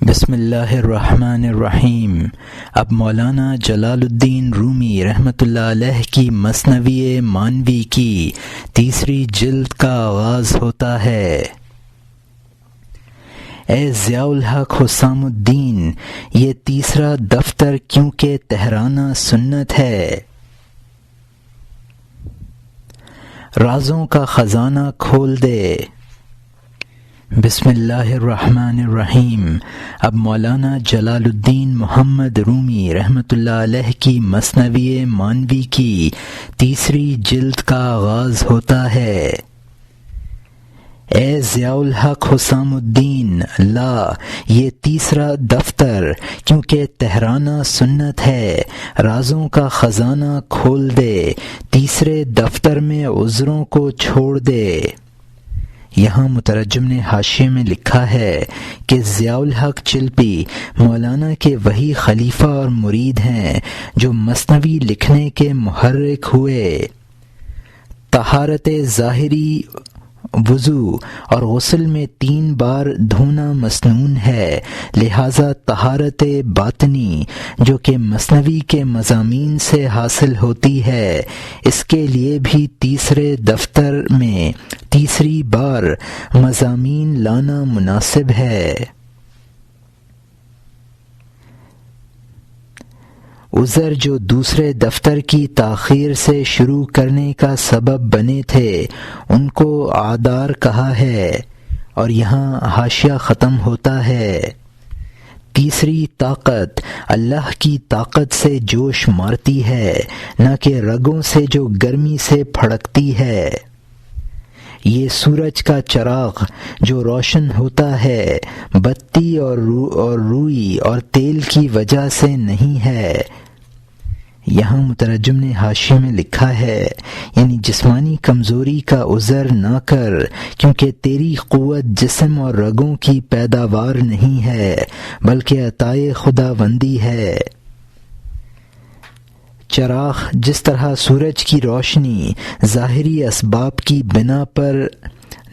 بسم اللہ الرحمن الرحیم۔ اب مولانا جلال الدین رومی رحمۃ اللہ علیہ کی مثنوی مانوی کی تیسری جلد کا آغاز ہوتا ہے۔ اے ضیاء الحق حسام الدین، یہ تیسرا دفتر کیونکہ تہرانہ سنت ہے، رازوں کا خزانہ کھول دے۔ بسم اللہ الرحمن الرحیم۔ اب مولانا جلال الدین محمد رومی رحمۃ اللہ علیہ کی مثنوی مانوی کی تیسری جلد کا آغاز ہوتا ہے۔ اے ضیاء الحق حسام الدین، لا یہ تیسرا دفتر کیونکہ تہرانہ سنت ہے، رازوں کا خزانہ کھول دے، تیسرے دفتر میں عذروں کو چھوڑ دے۔ یہاں مترجم نے حاشیے میں لکھا ہے کہ ضیاء الحق چلپی مولانا کے وہی خلیفہ اور مرید ہیں جو مثنوی لکھنے کے محرک ہوئے۔ طہارت ظاہری وضو اور غسل میں 3 بار دھونا مسنون ہے، لہذا طہارت باطنی جو کہ مثنوی کے مضامین سے حاصل ہوتی ہے، اس کے لیے بھی تیسرے دفتر میں تیسری بار مضامین لانا مناسب ہے۔ عذر جو دوسرے دفتر کی تاخیر سے شروع کرنے کا سبب بنے تھے ان کو اعذار کہا ہے، اور یہاں حاشیہ ختم ہوتا ہے۔ تیسری طاقت اللہ کی طاقت سے جوش مارتی ہے، نہ کہ رگوں سے جو گرمی سے پھڑکتی ہے۔ یہ سورج کا چراغ جو روشن ہوتا ہے بتی اور روئی اور تیل کی وجہ سے نہیں ہے۔ یہاں مترجم نے حاشیے میں لکھا ہے، یعنی جسمانی کمزوری کا عذر نہ کر، کیونکہ تیری قوت جسم اور رگوں کی پیداوار نہیں ہے بلکہ عطائے خداوندی ہے۔ چراغ جس طرح سورج کی روشنی ظاہری اسباب کی بنا پر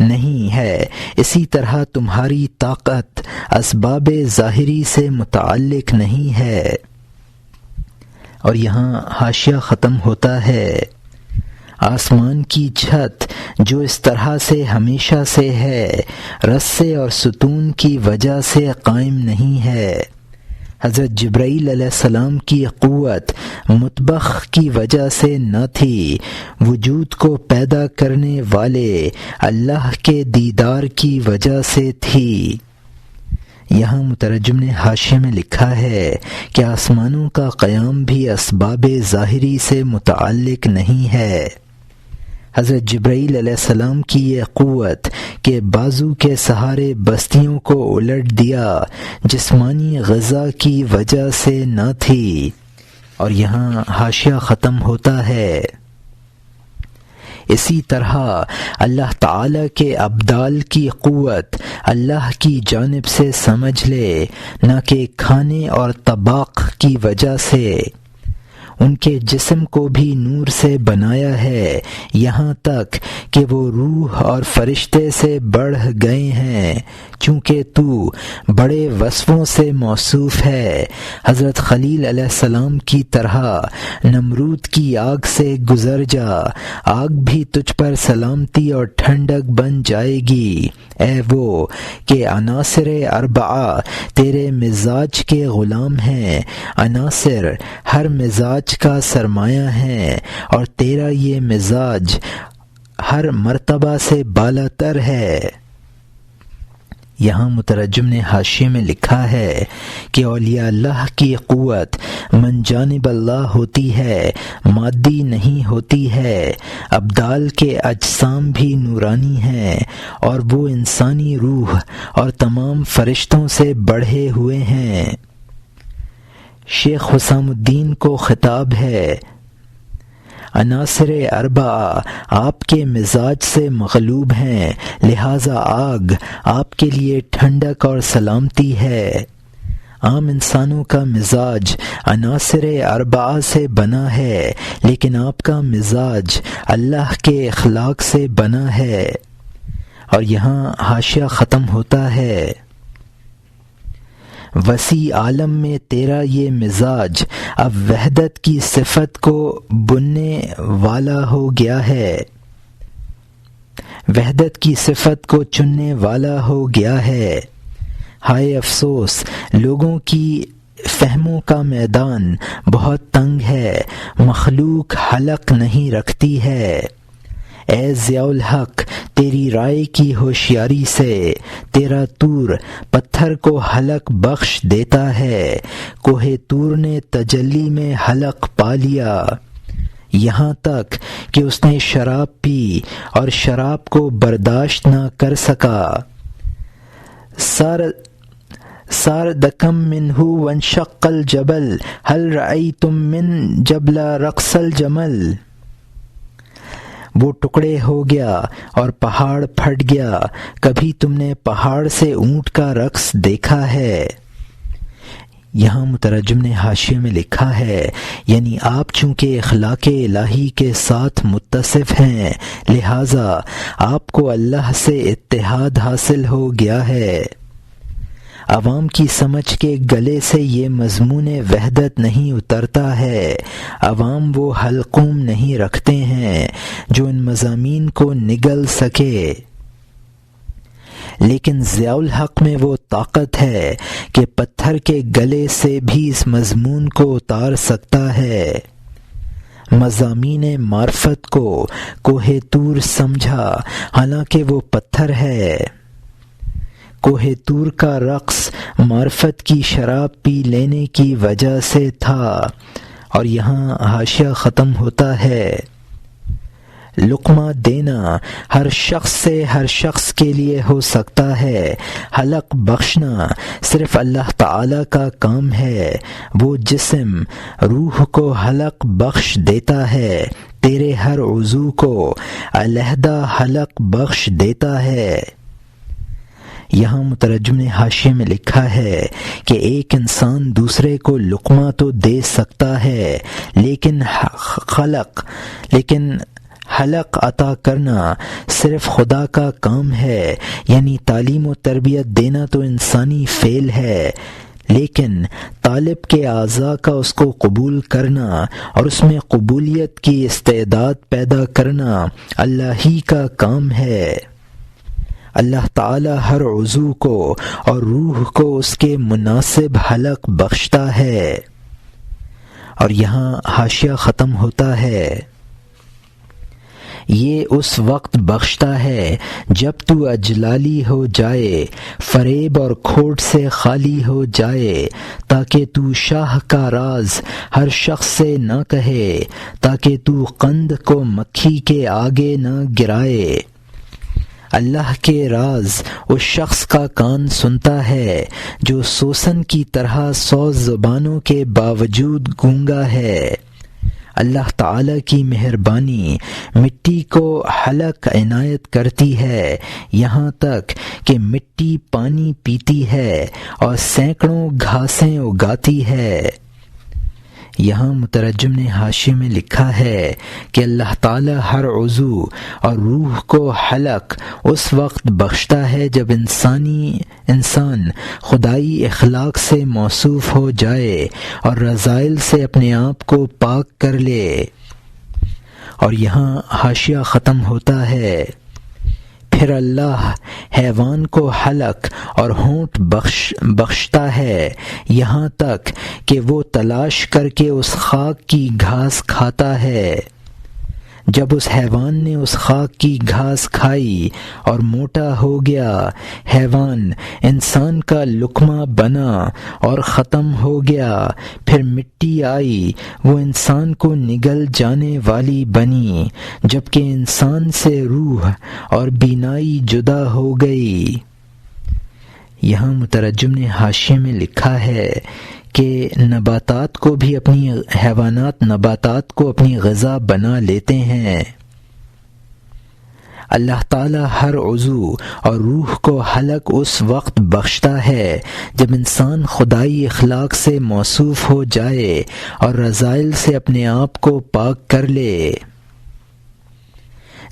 نہیں ہے، اسی طرح تمہاری طاقت اسباب ظاہری سے متعلق نہیں ہے۔ اور یہاں حاشیہ ختم ہوتا ہے۔ آسمان کی چھت جو اس طرح سے ہمیشہ سے ہے، رسے اور ستون کی وجہ سے قائم نہیں ہے۔ حضرت جبرائیل علیہ السلام کی قوت مطبخ کی وجہ سے نہ تھی، وجود کو پیدا کرنے والے اللہ کے دیدار کی وجہ سے تھی۔ یہاں مترجم نے حاشیے میں لکھا ہے کہ آسمانوں کا قیام بھی اسباب ظاہری سے متعلق نہیں ہے۔ حضرت جبرائیل علیہ السلام کی یہ قوت کہ بازو کے سہارے بستیوں کو الٹ دیا جسمانی غذا کی وجہ سے نہ تھی۔ اور یہاں حاشیہ ختم ہوتا ہے۔ اسی طرح اللہ تعالی کے ابدال کی قوت اللہ کی جانب سے سمجھ لے، نہ کہ کھانے اور طباخ کی وجہ سے۔ ان کے جسم کو بھی نور سے بنایا ہے، یہاں تک کہ وہ روح اور فرشتے سے بڑھ گئے ہیں، چونکہ تو بڑے وصفوں سے موصوف ہے۔ حضرت خلیل علیہ السلام کی طرح نمرود کی آگ سے گزر جا، آگ بھی تجھ پر سلامتی اور ٹھنڈک بن جائے گی۔ اے وہ کہ عناصر اربعہ تیرے مزاج کے غلام ہیں، عناصر ہر مزاج کا سرمایہ ہے، اور تیرا یہ مزاج ہر مرتبہ سے بالا تر ہے۔ یہاں مترجم نے حاشیے میں لکھا ہے کہ اولیاء اللہ کی قوت من جانب اللہ ہوتی ہے، مادی نہیں ہوتی ہے۔ ابدال کے اجسام بھی نورانی ہیں، اور وہ انسانی روح اور تمام فرشتوں سے بڑھے ہوئے ہیں۔ شیخ حسام الدین کو خطاب ہے۔ عناصر اربعہ آپ کے مزاج سے مغلوب ہیں، لہذا آگ آپ کے لیے ٹھنڈک اور سلامتی ہے۔ عام انسانوں کا مزاج عناصر اربعہ سے بنا ہے، لیکن آپ کا مزاج اللہ کے اخلاق سے بنا ہے۔ اور یہاں حاشیہ ختم ہوتا ہے۔ وسیع عالم میں تیرا یہ مزاج اب وحدت کی صفت کو بننے والا ہو گیا ہے، وحدت کی صفت کو چننے والا ہو گیا ہے۔ ہائے افسوس، لوگوں کی فہموں کا میدان بہت تنگ ہے، مخلوق حلق نہیں رکھتی ہے۔ اے ضیاء الحق، تیری رائے کی ہوشیاری سے تیرا طور پتھر کو حلق بخش دیتا ہے۔ کوہ طور نے تجلی میں حلق پا لیا، یہاں تک کہ اس نے شراب پی اور شراب کو برداشت نہ کر سکا۔ ساردکم منہ وانشق الجبل هل رأیتم من جبل رقص الجمل، وہ ٹکڑے ہو گیا اور پہاڑ پھٹ گیا، کبھی تم نے پہاڑ سے اونٹ کا رقص دیکھا ہے؟ یہاں مترجم نے حاشیے میں لکھا ہے، یعنی آپ چونکہ اخلاق الہی کے ساتھ متصف ہیں، لہٰذا آپ کو اللہ سے اتحاد حاصل ہو گیا ہے۔ عوام کی سمجھ کے گلے سے یہ مضمون وحدت نہیں اترتا ہے، عوام وہ حلقوم نہیں رکھتے ہیں جو ان مضامین کو نگل سکے، لیکن ضیاء الحق میں وہ طاقت ہے کہ پتھر کے گلے سے بھی اس مضمون کو اتار سکتا ہے۔ مضامین معرفت کو کوہ طور سمجھا، حالانکہ وہ پتھر ہے۔ کوہ طور کا رقص معرفت کی شراب پی لینے کی وجہ سے تھا۔ اور یہاں حاشیہ ختم ہوتا ہے۔ لقمہ دینا ہر شخص سے ہر شخص کے لیے ہو سکتا ہے، حلق بخشنا صرف اللہ تعالی کا کام ہے۔ وہ جسم روح کو حلق بخش دیتا ہے، تیرے ہر عضو کو علیحدہ حلق بخش دیتا ہے۔ یہاں مترجم نے حاشیے میں لکھا ہے کہ ایک انسان دوسرے کو لقمہ تو دے سکتا ہے، لیکن حلق عطا کرنا صرف خدا کا کام ہے، یعنی تعلیم و تربیت دینا تو انسانی فعل ہے، لیکن طالب کے اعضاء کا اس کو قبول کرنا اور اس میں قبولیت کی استعداد پیدا کرنا اللہ ہی کا کام ہے۔ اللہ تعالی ہر عضو کو اور روح کو اس کے مناسب حلق بخشتا ہے۔ اور یہاں حاشیہ ختم ہوتا ہے۔ یہ اس وقت بخشتا ہے جب تو اجلالی ہو جائے، فریب اور کھوٹ سے خالی ہو جائے، تاکہ تو شاہ کا راز ہر شخص سے نہ کہے، تاکہ تو قند کو مکھی کے آگے نہ گرائے۔ اللہ کے راز اس شخص کا کان سنتا ہے جو سوسن کی طرح 100 زبانوں کے باوجود گونگا ہے۔ اللہ تعالی کی مہربانی مٹی کو حلق عنایت کرتی ہے، یہاں تک کہ مٹی پانی پیتی ہے اور سینکڑوں گھاسیں اگاتی ہے۔ یہاں مترجم نے حاشیے میں لکھا ہے کہ اللہ تعالی ہر عضو اور روح کو حلق اس وقت بخشتا ہے جب انسان خدائی اخلاق سے موصوف ہو جائے اور رذائل سے اپنے آپ کو پاک کر لے۔ اور یہاں حاشیہ ختم ہوتا ہے۔ پھر اللہ حیوان کو حلق اور ہونٹ بخشتا ہے، یہاں تک کہ وہ تلاش کر کے اس خاک کی گھاس کھاتا ہے۔ جب اس حیوان نے اس خاک کی گھاس کھائی اور موٹا ہو گیا، حیوان انسان کا لقمہ بنا اور ختم ہو گیا، پھر مٹی آئی، وہ انسان کو نگل جانے والی بنی، جبکہ انسان سے روح اور بینائی جدا ہو گئی۔ یہاں مترجم نے حاشیے میں لکھا ہے کہ نباتات کو بھی حیوانات نباتات کو اپنی غذا بنا لیتے ہیں۔ اللہ تعالی ہر عضو اور روح کو حلق اس وقت بخشتا ہے جب انسان خدائی اخلاق سے موصوف ہو جائے اور رذائل سے اپنے آپ کو پاک کر لے۔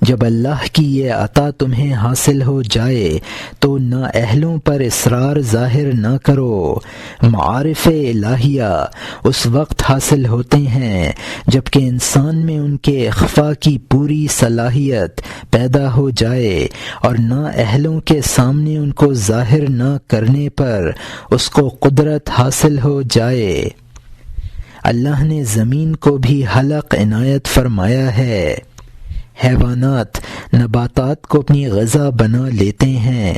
جب اللہ کی یہ عطا تمہیں حاصل ہو جائے تو نااہلوں پر اصرار ظاہر نہ کرو۔ معارف الہیہ اس وقت حاصل ہوتے ہیں جب کہ انسان میں ان کے اخفاء کی پوری صلاحیت پیدا ہو جائے اور نااہلوں کے سامنے ان کو ظاہر نہ کرنے پر اس کو قدرت حاصل ہو جائے۔ اللہ نے زمین کو بھی حلق عنایت فرمایا ہے۔ حیوانات نباتات کو اپنی غذا بنا لیتے ہیں۔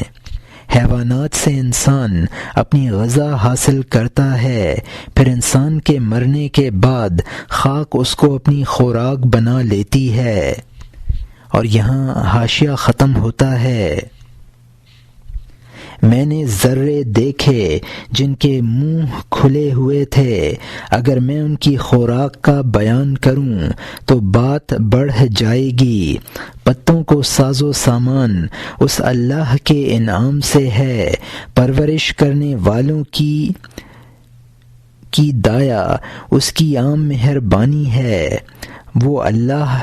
حیوانات سے انسان اپنی غذا حاصل کرتا ہے، پھر انسان کے مرنے کے بعد خاک اس کو اپنی خوراک بنا لیتی ہے۔ اور یہاں حاشیہ ختم ہوتا ہے۔ میں نے ذرے دیکھے جن کے منہ کھلے ہوئے تھے، اگر میں ان کی خوراک کا بیان کروں تو بات بڑھ جائے گی۔ پتوں کو ساز و سامان اس اللہ کے انعام سے ہے، پرورش کرنے والوں کی دایا اس کی عام مہربانی ہے۔ وہ اللہ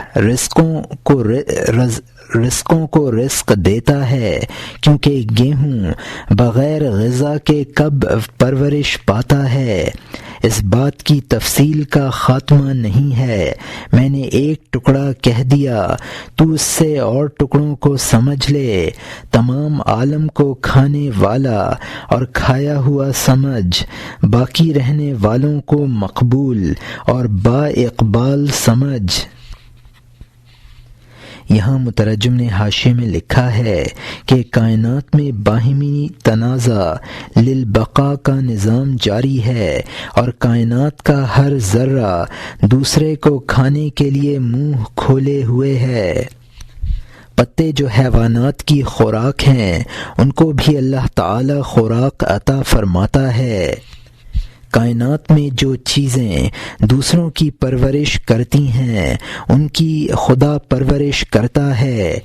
رزقوں کو رزق دیتا ہے، کیونکہ گیہوں بغیر غذا کے کب پرورش پاتا ہے۔ اس بات کی تفصیل کا خاتمہ نہیں ہے، میں نے ایک ٹکڑا کہہ دیا، تو اس سے اور ٹکڑوں کو سمجھ لے۔ تمام عالم کو کھانے والا اور کھایا ہوا سمجھ، باقی رہنے والوں کو مقبول اور با اقبال سمجھ۔ یہاں مترجم نے حاشیے میں لکھا ہے کہ کائنات میں باہمی تنازع للبقاء کا نظام جاری ہے اور کائنات کا ہر ذرہ دوسرے کو کھانے کے لیے منہ کھولے ہوئے ہے۔ پتے جو حیوانات کی خوراک ہیں ان کو بھی اللہ تعالی خوراک عطا فرماتا ہے۔ کائنات میں جو چیزیں دوسروں کی پرورش کرتی ہیں ان کی خدا پرورش کرتا ہے۔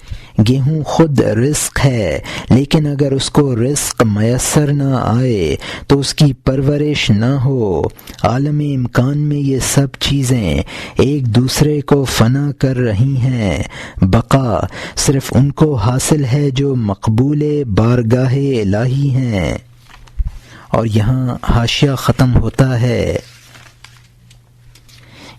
گیہوں خود رزق ہے، لیکن اگر اس کو رزق میسر نہ آئے تو اس کی پرورش نہ ہو۔ عالم امکان میں یہ سب چیزیں ایک دوسرے کو فنا کر رہی ہیں۔ بقا صرف ان کو حاصل ہے جو مقبول بارگاہ الہی ہیں۔ اور یہاں حاشیہ ختم ہوتا ہے۔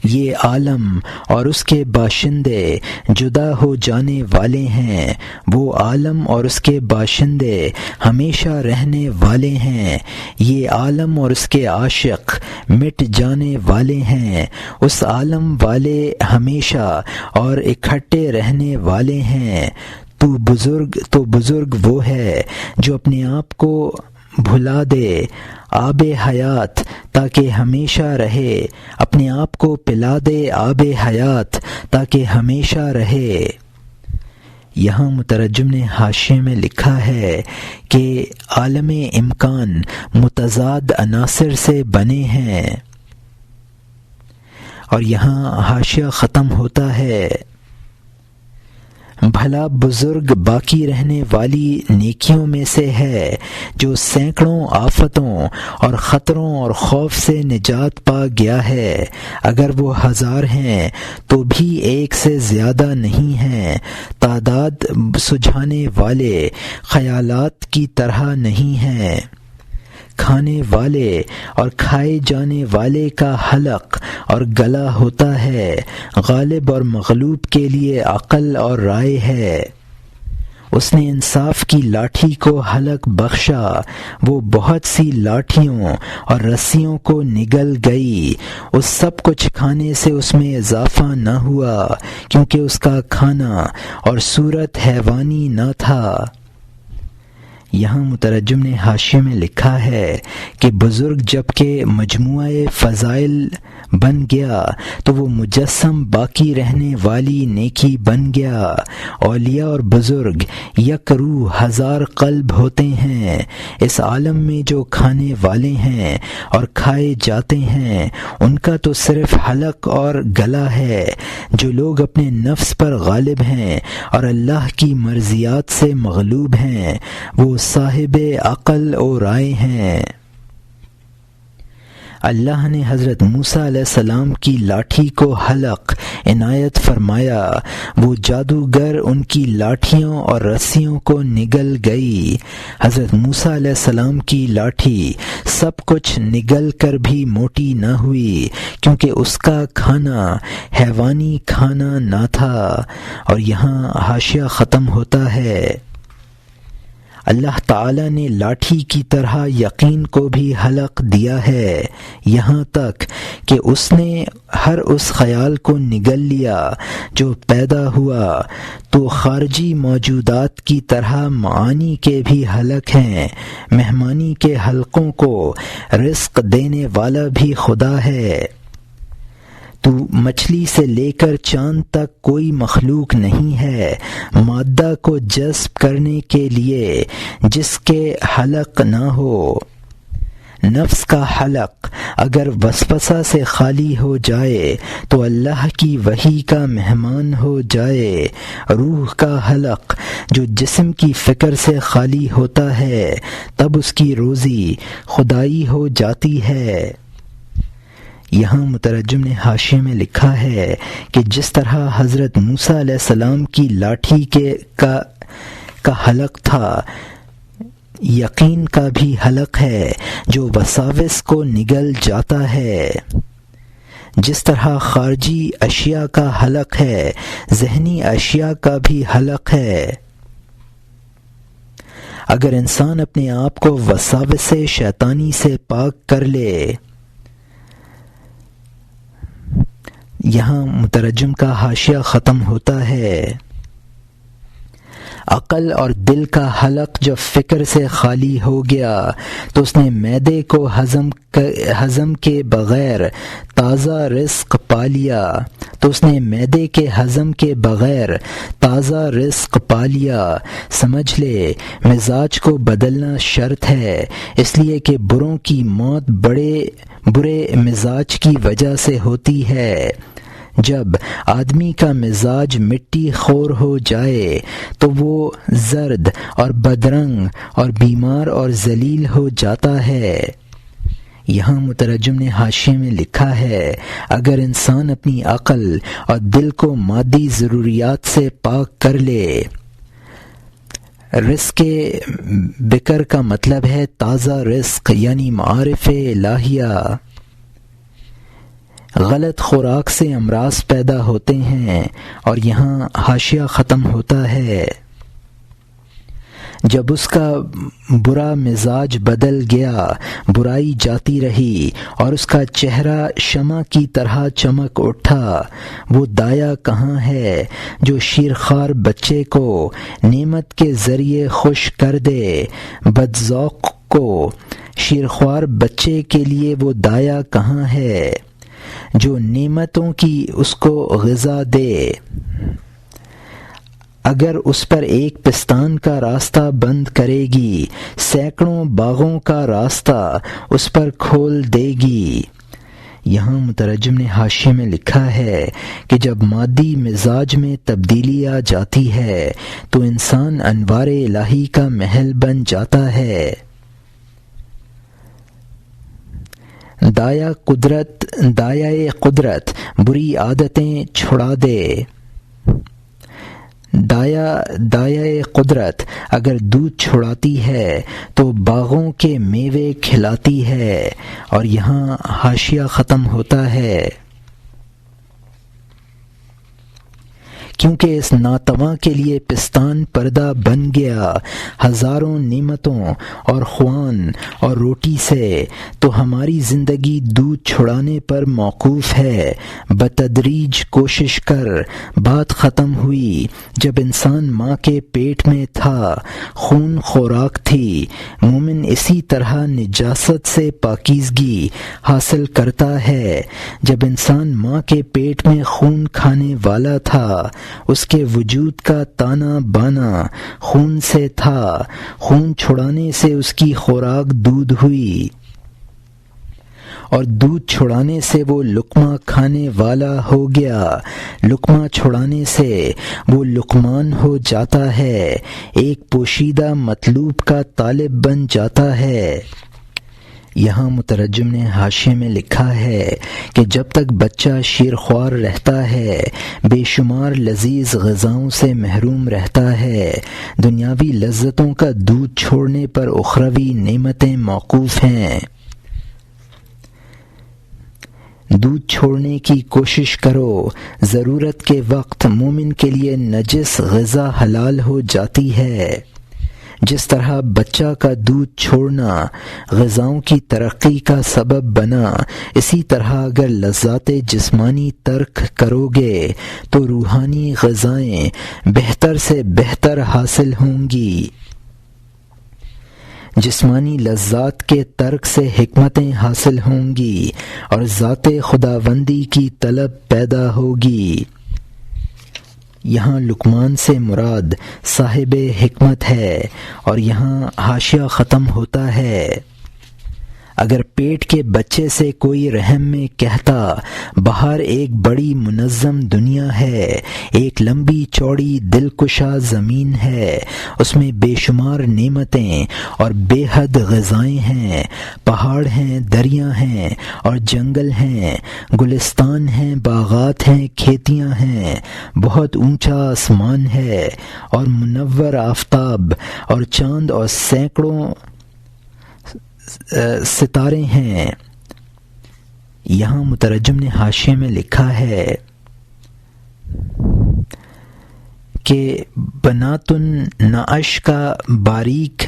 یہ عالم اور اس کے باشندے جدا ہو جانے والے ہیں، وہ عالم اور اس کے باشندے ہمیشہ رہنے والے ہیں۔ یہ عالم اور اس کے عاشق مٹ جانے والے ہیں، اس عالم والے ہمیشہ اور اکٹھے رہنے والے ہیں۔ تو بزرگ وہ ہے جو اپنے آپ کو بھلا دے آب حیات تاکہ ہمیشہ رہے، اپنے آپ کو پلا دے آب حیات تاکہ ہمیشہ رہے۔ یہاں مترجم نے حاشیے میں لکھا ہے کہ عالم امکان متضاد عناصر سے بنے ہیں۔ اور یہاں حاشیہ ختم ہوتا ہے۔ بھلا بزرگ باقی رہنے والی نیکیوں میں سے ہے جو سینکڑوں آفتوں اور خطروں اور خوف سے نجات پا گیا ہے۔ اگر وہ 1000 ہیں تو بھی ایک سے زیادہ نہیں ہیں۔ تعداد سجھانے والے خیالات کی طرح نہیں ہیں۔ کھانے والے اور کھائے جانے والے کا حلق اور گلا ہوتا ہے۔ غالب اور مغلوب کے لیے عقل اور رائے ہے۔ اس نے انصاف کی لاٹھی کو حلق بخشا، وہ بہت سی لاٹھیوں اور رسیوں کو نگل گئی۔ اس سب کچھ کھانے سے اس میں اضافہ نہ ہوا، کیونکہ اس کا کھانا اور صورت حیوانی نہ تھا۔ یہاں مترجم نے حاشیے میں لکھا ہے کہ بزرگ جب کہ مجموعہ فضائل بن گیا تو وہ مجسم باقی رہنے والی نیکی بن گیا۔ اولیاء اور بزرگ یک روح 1000 قلب ہوتے ہیں۔ اس عالم میں جو کھانے والے ہیں اور کھائے جاتے ہیں ان کا تو صرف حلق اور گلا ہے۔ جو لوگ اپنے نفس پر غالب ہیں اور اللہ کی مرضیات سے مغلوب ہیں وہ صاحب عقل و رائے ہیں۔ اللہ نے حضرت موسیٰ علیہ السلام کی لاٹھی کو حلق عنایت فرمایا۔ وہ جادوگر ان کی لاٹھیوں اور رسیوں کو نگل گئی۔ حضرت موسیٰ علیہ السلام کی لاٹھی سب کچھ نگل کر بھی موٹی نہ ہوئی، کیونکہ اس کا کھانا حیوانی کھانا نہ تھا۔ اور یہاں حاشیہ ختم ہوتا ہے۔ اللہ تعالی نے لاٹھی کی طرح یقین کو بھی حلق دیا ہے، یہاں تک کہ اس نے ہر اس خیال کو نگل لیا جو پیدا ہوا، تو خارجی موجودات کی طرح معانی کے بھی حلق ہیں۔ مہمانی کے حلقوں کو رزق دینے والا بھی خدا ہے۔ تو مچھلی سے لے کر چاند تک کوئی مخلوق نہیں ہے مادہ کو جذب کرنے کے لیے جس کے حلق نہ ہو۔ نفس کا حلق اگر وسوسہ سے خالی ہو جائے تو اللہ کی وحی کا مہمان ہو جائے۔ روح کا حلق جو جسم کی فکر سے خالی ہوتا ہے تب اس کی روزی خدائی ہو جاتی ہے۔ یہاں مترجم نے حاشیے میں لکھا ہے کہ جس طرح حضرت موسیٰ علیہ السلام کی لاٹھی کا حلق تھا، یقین کا بھی حلق ہے جو وساوس کو نگل جاتا ہے۔ جس طرح خارجی اشیاء کا حلق ہے، ذہنی اشیاء کا بھی حلق ہے۔ اگر انسان اپنے آپ کو وساوس شیطانی سے پاک کر لے، یہاں مترجم کا حاشیہ ختم ہوتا ہے۔ عقل اور دل کا حلق جب فکر سے خالی ہو گیا تو اس نے معدے کو ہضم کے بغیر تازہ رزق پا لیا پا لیا۔ سمجھ لے مزاج کو بدلنا شرط ہے، اس لیے کہ بروں کی موت برے مزاج کی وجہ سے ہوتی ہے۔ جب آدمی کا مزاج مٹی خور ہو جائے تو وہ زرد اور بدرنگ اور بیمار اور ذلیل ہو جاتا ہے۔ یہاں مترجم نے حاشیے میں لکھا ہے، اگر انسان اپنی عقل اور دل کو مادی ضروریات سے پاک کر لے، رزق بکر کا مطلب ہے تازہ رزق یعنی معارف الہیہ۔ غلط خوراک سے امراض پیدا ہوتے ہیں۔ اور یہاں حاشیہ ختم ہوتا ہے۔ جب اس کا برا مزاج بدل گیا، برائی جاتی رہی اور اس کا چہرہ شمع کی طرح چمک اٹھا، وہ دایا کہاں ہے جو شیرخوار بچے کو نعمت کے ذریعے خوش کر دے؟ بدذوق کو شیرخوار بچے کے لیے وہ دایا کہاں ہے جو نعمتوں کی اس کو غذا دے؟ اگر اس پر ایک پستان کا راستہ بند کرے گی، سینکڑوں باغوں کا راستہ اس پر کھول دے گی۔ یہاں مترجم نے حاشیے میں لکھا ہے کہ جب مادی مزاج میں تبدیلی آ جاتی ہے تو انسان انوار الہی کا محل بن جاتا ہے۔ دایہ قدرت بری عادتیں چھڑا دے۔ دایہ قدرت اگر دودھ چھڑاتی ہے تو باغوں کے میوے کھلاتی ہے۔ اور یہاں حاشیہ ختم ہوتا ہے۔ کیونکہ اس ناتواں کے لیے پستان پردہ بن گیا ہزاروں نعمتوں اور خوان اور روٹی سے، تو ہماری زندگی دودھ چھڑانے پر موقوف ہے۔ بتدریج کوشش کر، بات ختم ہوئی جب انسان ماں کے پیٹ میں تھا، خون خوراک تھی۔ مومن اسی طرح نجاست سے پاکیزگی حاصل کرتا ہے۔ جب انسان ماں کے پیٹ میں خون کھانے والا تھا، اس کے وجود کا تانا بانا خون سے تھا۔ خون چھڑانے سے اس کی خوراک دودھ ہوئی، اور دودھ چھڑانے سے وہ لقمہ کھانے والا ہو گیا۔ لقمہ چھڑانے سے وہ لقمان ہو جاتا ہے، ایک پوشیدہ مطلوب کا طالب بن جاتا ہے۔ یہاں مترجم نے حاشیے میں لکھا ہے کہ جب تک بچہ شیرخوار رہتا ہے، بے شمار لذیذ غذاؤں سے محروم رہتا ہے، دنیاوی لذتوں کا دودھ چھوڑنے پر اخروی نعمتیں موقوف ہیں۔ دودھ چھوڑنے کی کوشش کرو، ضرورت کے وقت مومن کے لیے نجس غذا حلال ہو جاتی ہے۔ جس طرح بچہ کا دودھ چھوڑنا غذاؤں کی ترقی کا سبب بنا، اسی طرح اگر لذات جسمانی ترک کرو گے تو روحانی غذائیں بہتر سے بہتر حاصل ہوں گی۔ جسمانی لذات کے ترک سے حکمتیں حاصل ہوں گی اور ذات خداوندی کی طلب پیدا ہوگی۔ یہاں لقمان سے مراد صاحب حکمت ہے، اور یہاں حاشیہ ختم ہوتا ہے۔ اگر پیٹ کے بچے سے کوئی رحم میں کہتا باہر ایک بڑی منظم دنیا ہے، ایک لمبی چوڑی دلکشا زمین ہے، اس میں بے شمار نعمتیں اور بے حد غذائیں ہیں، پہاڑ ہیں، دریا ہیں اور جنگل ہیں، گلستان ہیں، باغات ہیں، کھیتیاں ہیں، بہت اونچا آسمان ہے اور منور آفتاب اور چاند اور سینکڑوں ستارے ہیں۔ یہاں مترجم نے حاشیے میں لکھا ہے کہ بناتن نعش کا باریک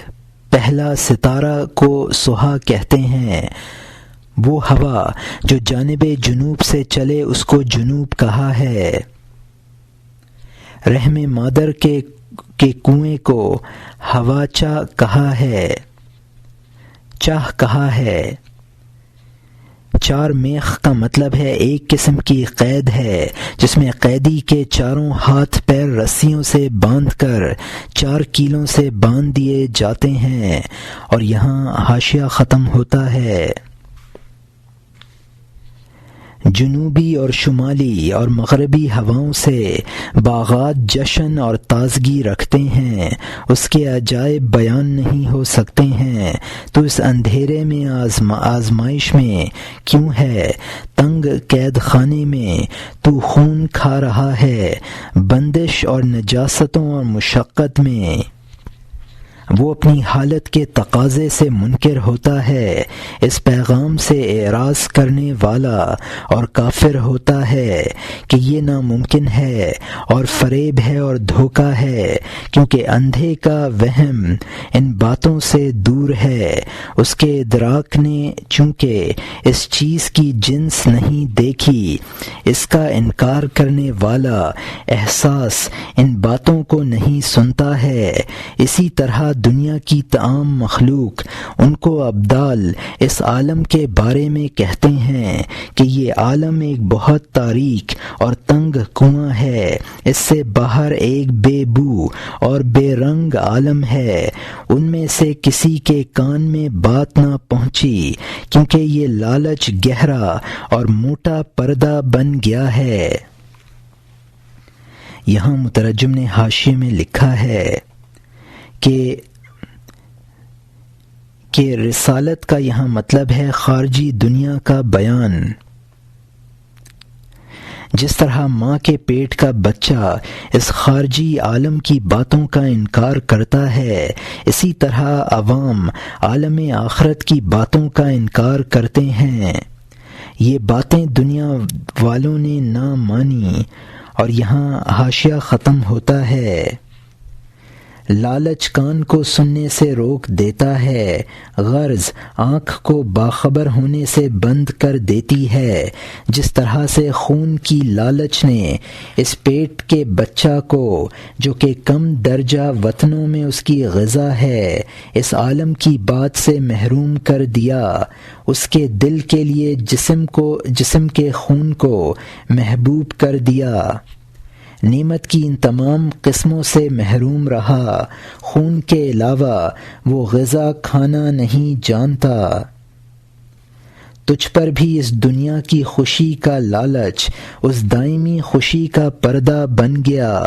پہلا ستارہ کو سہا کہتے ہیں۔ وہ ہوا جو جانب جنوب سے چلے اس کو جنوب کہا ہے۔ رحم مادر کے کنویں کو ہواچا کہا ہے، چاہ کہا ہے۔ چار میخ کا مطلب ہے ایک قسم کی قید ہے جس میں قیدی کے چاروں ہاتھ پیر رسیوں سے باندھ کر 4 کیلوں سے باندھ دیے جاتے ہیں، اور یہاں حاشیہ ختم ہوتا ہے۔ جنوبی اور شمالی اور مغربی ہواؤں سے باغات جشن اور تازگی رکھتے ہیں، اس کے عجائب بیان نہیں ہو سکتے ہیں۔ تو اس اندھیرے میں آزمائش میں کیوں ہے؟ تنگ قید خانے میں تو خون کھا رہا ہے، بندش اور نجاستوں اور مشقت میں وہ اپنی حالت کے تقاضے سے منکر ہوتا ہے، اس پیغام سے اعراض کرنے والا اور کافر ہوتا ہے کہ یہ ناممکن ہے اور فریب ہے اور دھوکہ ہے، کیونکہ اندھے کا وہم ان باتوں سے دور ہے۔ اس کے ادراک نے چونکہ اس چیز کی جنس نہیں دیکھی، اس کا انکار کرنے والا احساس ان باتوں کو نہیں سنتا ہے۔ اسی طرح دنیا کی تمام مخلوق ان کو ابدال اس عالم کے بارے میں کہتے ہیں کہ یہ عالم ایک بہت تاریک اور تنگ کنواں ہے، اس سے باہر ایک بے بو اور بے رنگ عالم ہے، ان میں سے کسی کے کان میں بات نہ پہنچی، کیونکہ یہ لالچ گہرا اور موٹا پردہ بن گیا ہے۔ یہاں مترجم نے حاشیے میں لکھا ہے کہ رسالت کا یہاں مطلب ہے خارجی دنیا کا بیان۔ جس طرح ماں کے پیٹ کا بچہ اس خارجی عالم کی باتوں کا انکار کرتا ہے، اسی طرح عوام عالم آخرت کی باتوں کا انکار کرتے ہیں۔ یہ باتیں دنیا والوں نے نہ مانی، اور یہاں حاشیہ ختم ہوتا ہے۔ لالچ کان کو سننے سے روک دیتا ہے، غرض آنکھ کو باخبر ہونے سے بند کر دیتی ہے۔ جس طرح سے خون کی لالچ نے اس پیٹ کے بچہ کو، جو کہ کم درجہ وطنوں میں اس کی غذا ہے، اس عالم کی بات سے محروم کر دیا، اس کے دل کے لیے جسم کے خون کو محبوب کر دیا، نعمت کی ان تمام قسموں سے محروم رہا، خون کے علاوہ وہ غذا کھانا نہیں جانتا، تجھ پر بھی اس دنیا کی خوشی کا لالچ اس دائمی خوشی کا پردہ بن گیا۔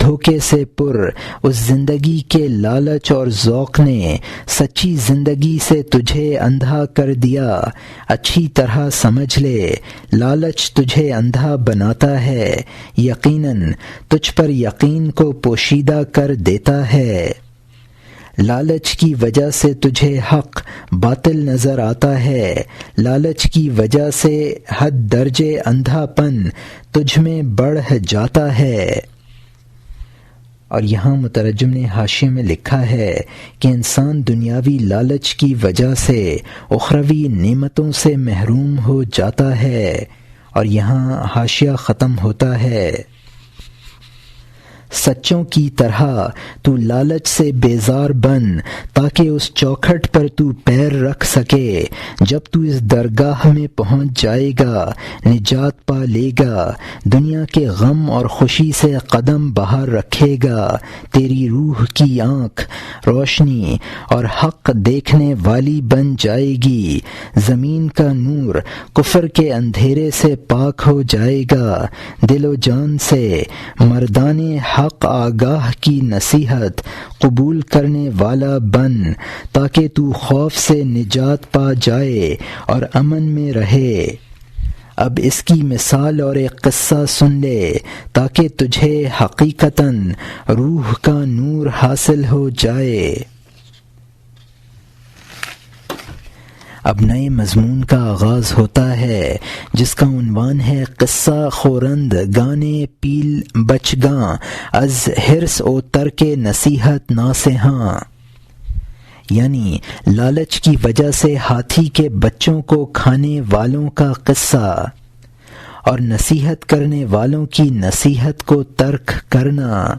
دھوکے سے پر اس زندگی کے لالچ اور ذوق نے سچی زندگی سے تجھے اندھا کر دیا۔ اچھی طرح سمجھ لے، لالچ تجھے اندھا بناتا ہے، یقیناً تجھ پر یقین کو پوشیدہ کر دیتا ہے۔ لالچ کی وجہ سے تجھے حق باطل نظر آتا ہے، لالچ کی وجہ سے حد درجے اندھا پن تجھ میں بڑھ جاتا ہے۔ اور یہاں مترجم نے حاشیے میں لکھا ہے کہ انسان دنیاوی لالچ کی وجہ سے اخروی نعمتوں سے محروم ہو جاتا ہے۔ اور یہاں حاشیہ ختم ہوتا ہے۔ سچوں کی طرح تو لالچ سے بیزار بن تاکہ اس چوکھٹ پر تو پیر رکھ سکے۔ جب تو اس درگاہ میں پہنچ جائے گا، نجات پا لے گا، دنیا کے غم اور خوشی سے قدم باہر رکھے گا، تیری روح کی آنکھ روشنی اور حق دیکھنے والی بن جائے گی، زمین کا نور کفر کے اندھیرے سے پاک ہو جائے گا، دل و جان سے مردان حق آگاہ کی نصیحت قبول کرنے والا بن تاکہ تو خوف سے نجات پا جائے اور امن میں رہے۔ اب اس کی مثال اور ایک قصہ سن لے تاکہ تجھے حقیقتاً روح کا نور حاصل ہو جائے۔ اب نئے مضمون کا آغاز ہوتا ہے جس کا عنوان ہے قصہ خورند گانے پیل بچگاں از حرص و ترک نصیحت ناصحاں، یعنی لالچ کی وجہ سے ہاتھی کے بچوں کو کھانے والوں کا قصہ اور نصیحت کرنے والوں کی نصیحت کو ترک کرنا۔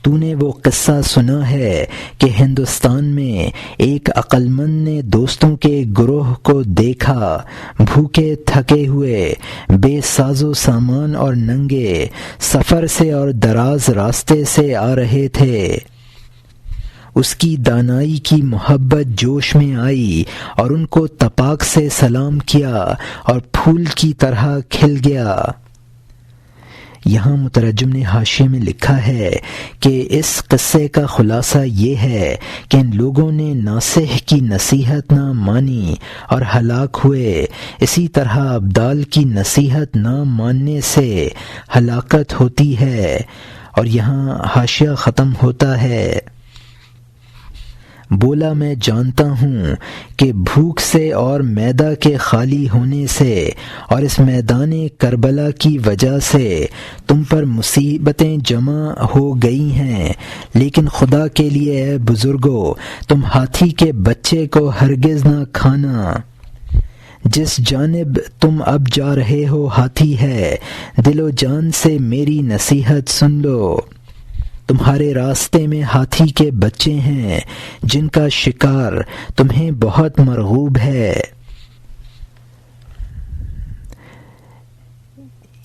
تو نے وہ قصہ سنا ہے کہ ہندوستان میں ایک عقل مند نے دوستوں کے گروہ کو دیکھا، بھوکے تھکے ہوئے، بے ساز و سامان اور ننگے، سفر سے اور دراز راستے سے آ رہے تھے۔ اس کی دانائی کی محبت جوش میں آئی اور ان کو تپاک سے سلام کیا اور پھول کی طرح کھل گیا۔ یہاں مترجم نے حاشیے میں لکھا ہے کہ اس قصے کا خلاصہ یہ ہے کہ ان لوگوں نے ناصح کی نصیحت نہ مانی اور ہلاک ہوئے، اسی طرح ابدال کی نصیحت نہ ماننے سے ہلاکت ہوتی ہے۔ اور یہاں حاشیہ ختم ہوتا ہے۔ بولا میں جانتا ہوں کہ بھوک سے اور معدہ کے خالی ہونے سے اور اس میدان کربلا کی وجہ سے تم پر مصیبتیں جمع ہو گئی ہیں، لیکن خدا کے لیے اے بزرگو، تم ہاتھی کے بچے کو ہرگز نہ کھانا۔ جس جانب تم اب جا رہے ہو ہاتھی ہے، دل و جان سے میری نصیحت سن لو۔ تمہارے راستے میں ہاتھی کے بچے ہیں جن کا شکار تمہیں بہت مرغوب ہے۔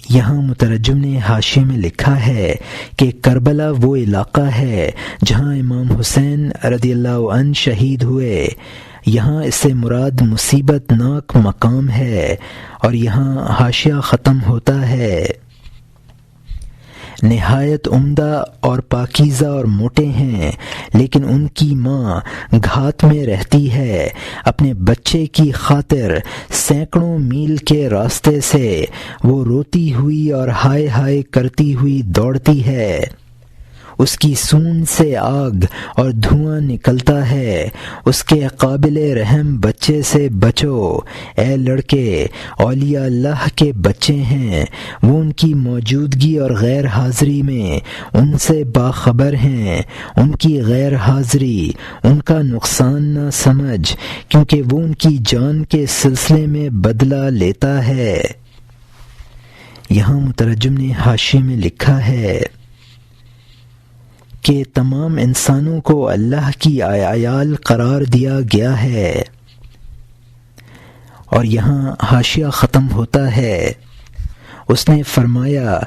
یہاں مترجم نے حاشیے میں لکھا ہے کہ کربلا وہ علاقہ ہے جہاں امام حسین رضی اللہ عنہ شہید ہوئے۔ یہاں اس سے مراد مصیبت ناک مقام ہے۔ اور یہاں حاشیہ ختم ہوتا ہے۔ نہایت عمدہ اور پاکیزہ اور موٹے ہیں، لیکن ان کی ماں گھات میں رہتی ہے، اپنے بچے کی خاطر سینکڑوں میل کے راستے سے وہ روتی ہوئی اور ہائے ہائے کرتی ہوئی دوڑتی ہے۔ اس کی سون سے آگ اور دھواں نکلتا ہے۔ اس کے قابل رحم بچے سے بچو، اے لڑکے، اولیاء اللہ کے بچے ہیں، وہ ان کی موجودگی اور غیر حاضری میں ان سے باخبر ہیں۔ ان کی غیر حاضری ان کا نقصان نہ سمجھ، کیونکہ وہ ان کی جان کے سلسلے میں بدلہ لیتا ہے۔ یہاں مترجم نے حاشیے میں لکھا ہے کہ تمام انسانوں کو اللہ کی عیال قرار دیا گیا ہے۔ اور یہاں حاشیہ ختم ہوتا ہے۔ اس نے فرمایا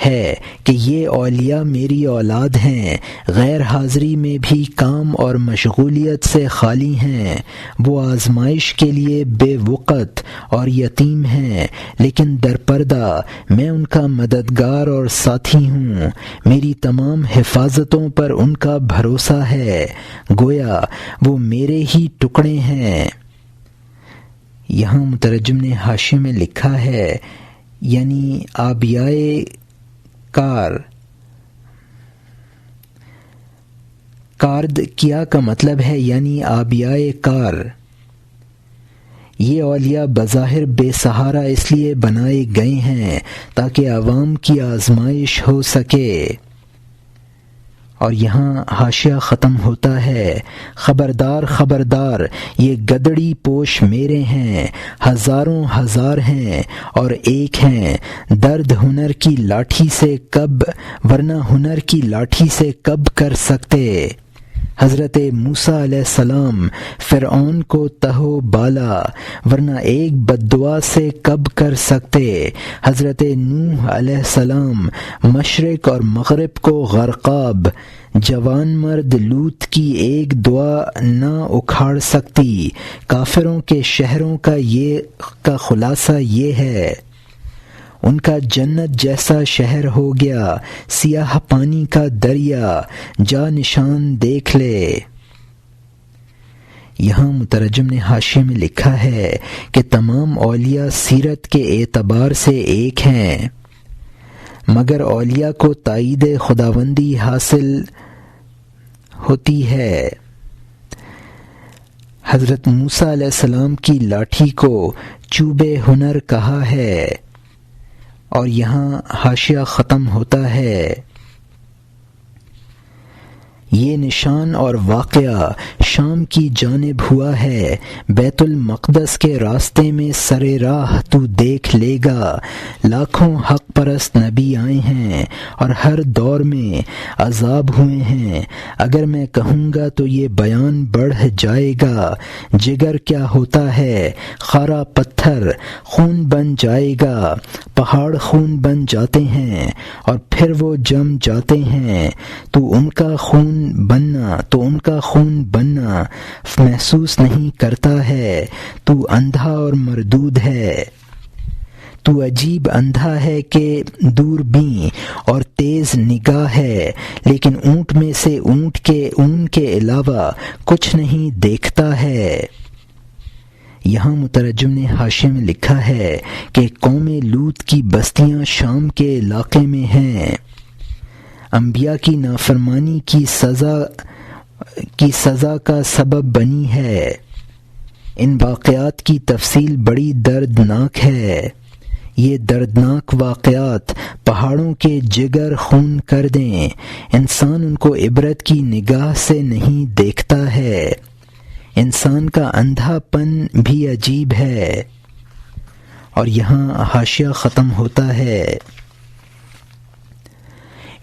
ہے کہ یہ اولیاء میری اولاد ہیں، غیر حاضری میں بھی کام اور مشغولیت سے خالی ہیں، وہ آزمائش کے لیے بے وقت اور یتیم ہیں، لیکن درپردہ میں ان کا مددگار اور ساتھی ہوں، میری تمام حفاظتوں پر ان کا بھروسہ ہے، گویا وہ میرے ہی ٹکڑے ہیں۔ یہاں مترجم نے حاشیے میں لکھا ہے یعنی آبیائے کارد کیا کا مطلب ہے یعنی آبیائے کار۔ یہ اولیاء بظاہر بے سہارا اس لیے بنائے گئے ہیں تاکہ عوام کی آزمائش ہو سکے۔ اور یہاں حاشیہ ختم ہوتا ہے، خبردار خبردار یہ گدڑی پوش میرے ہیں، ہزاروں ہزار ہیں اور ایک ہیں، درد ہنر کی لاٹھی سے کب ورنہ ہنر کی لاٹھی سے کب کر سکتے۔ حضرت موسیٰ علیہ السلام فرعون کو تہو بالا ورنہ ایک بددعا سے کب کر سکتے۔ حضرت نوح علیہ السلام مشرق اور مغرب کو غرقاب، جوان مرد لوط کی ایک دعا نہ اکھاڑ سکتی۔ کافروں کے شہروں کا خلاصہ یہ ہے، ان کا جنت جیسا شہر ہو گیا، سیاہ پانی کا دریا، جا نشان دیکھ لے۔ یہاں مترجم نے حاشیے میں لکھا ہے کہ تمام اولیاء سیرت کے اعتبار سے ایک ہیں، مگر اولیاء کو تائید خداوندی حاصل ہوتی ہے۔ حضرت موسیٰ علیہ السلام کی لاٹھی کو چوب ہنر کہا ہے۔ اور یہاں حاشیہ ختم ہوتا ہے، یہ نشان اور واقعہ شام کی جانب ہوا ہے، بیت المقدس کے راستے میں سر راہ تو دیکھ لے گا، لاکھوں حق پرست نبی آئے ہیں اور ہر دور میں عذاب ہوئے ہیں، اگر میں کہوں گا تو یہ بیان بڑھ جائے گا، جگر کیا ہوتا ہے، خارا پتھر خون بن جائے گا، پہاڑ خون بن جاتے ہیں اور پھر وہ جم جاتے ہیں، تو ان کا خون بننا محسوس نہیں کرتا ہے، تو اندھا اور مردود ہے، تو عجیب اندھا ہے کہ دور بین اور تیز نگاہ ہے، لیکن اونٹ میں سے اون کے علاوہ کچھ نہیں دیکھتا ہے۔ یہاں مترجم نے حاشیے میں لکھا ہے کہ قوم لوط کی بستیاں شام کے علاقے میں ہیں، انبیاء کی نافرمانی کی سزا کا سبب بنی ہے۔ ان واقعات کی تفصیل بڑی دردناک ہے، یہ دردناک واقعات پہاڑوں کے جگر خون کر دیں، انسان ان کو عبرت کی نگاہ سے نہیں دیکھتا ہے، انسان کا اندھا پن بھی عجیب ہے۔ اور یہاں حاشیہ ختم ہوتا ہے،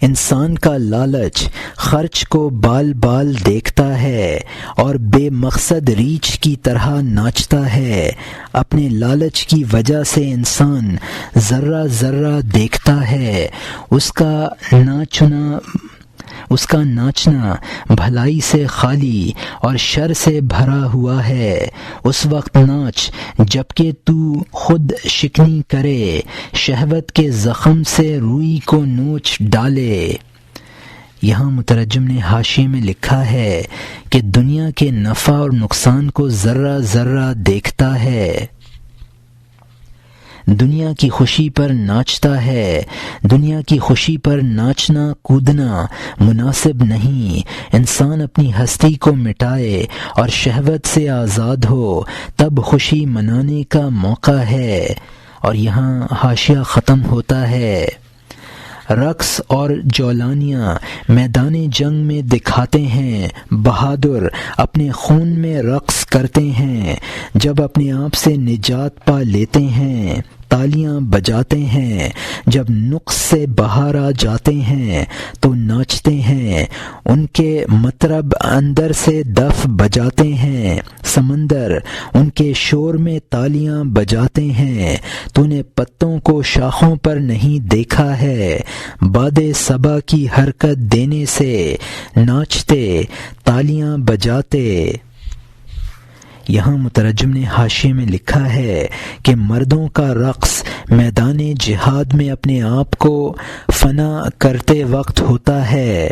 انسان کا لالچ خرچ کو بال بال دیکھتا ہے اور بے مقصد ریچھ کی طرح ناچتا ہے، اپنے لالچ کی وجہ سے انسان ذرہ ذرہ دیکھتا ہے، اس کا ناچنا بھلائی سے خالی اور شر سے بھرا ہوا ہے، اس وقت ناچ جبکہ تو خود شکنی کرے، شہوت کے زخم سے روئی کو نوچ ڈالے۔ یہاں مترجم نے حاشیے میں لکھا ہے کہ دنیا کے نفع اور نقصان کو ذرہ ذرہ دیکھتا ہے، دنیا کی خوشی پر ناچتا ہے، دنیا کی خوشی پر ناچنا کودنا مناسب نہیں، انسان اپنی ہستی کو مٹائے اور شہوت سے آزاد ہو، تب خوشی منانے کا موقع ہے۔ اور یہاں حاشیہ ختم ہوتا ہے، رقص اور جولانیاں میدان جنگ میں دکھاتے ہیں، بہادر اپنے خون میں رقص کرتے ہیں، جب اپنے آپ سے نجات پا لیتے ہیں تالیاں بجاتے ہیں، جب نقص سے باہر آ جاتے ہیں تو ناچتے ہیں، ان کے مطرب اندر سے دف بجاتے ہیں، سمندر ان کے شور میں تالیاں بجاتے ہیں، تو نے پتوں کو شاخوں پر نہیں دیکھا ہے، باد صبا کی حرکت دینے سے ناچتے تالیاں بجاتے۔ یہاں مترجم نے حاشیے میں لکھا ہے کہ مردوں کا رقص میدان جہاد میں اپنے آپ کو فنا کرتے وقت ہوتا ہے،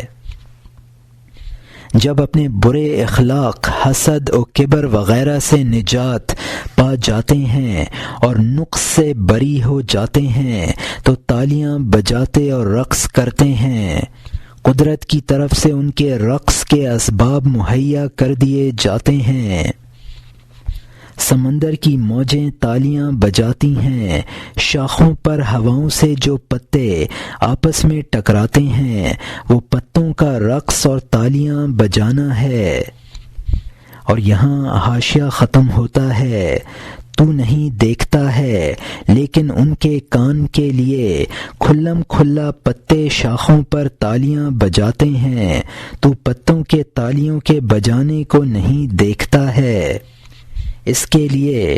جب اپنے برے اخلاق، حسد و کبر وغیرہ سے نجات پا جاتے ہیں اور نقص سے بری ہو جاتے ہیں تو تالیاں بجاتے اور رقص کرتے ہیں۔ قدرت کی طرف سے ان کے رقص کے اسباب مہیا کر دیے جاتے ہیں۔ سمندر کی موجیں تالیاں بجاتی ہیں، شاخوں پر ہواؤں سے جو پتے آپس میں ٹکراتے ہیں وہ پتوں کا رقص اور تالیاں بجانا ہے۔ اور یہاں حاشیہ ختم ہوتا ہے، تو نہیں دیکھتا ہے لیکن ان کے کان کے لیے کھلم کھلا پتے شاخوں پر تالیاں بجاتے ہیں، تو پتوں کے تالیوں کے بجانے کو نہیں دیکھتا ہے۔ اس کے لیے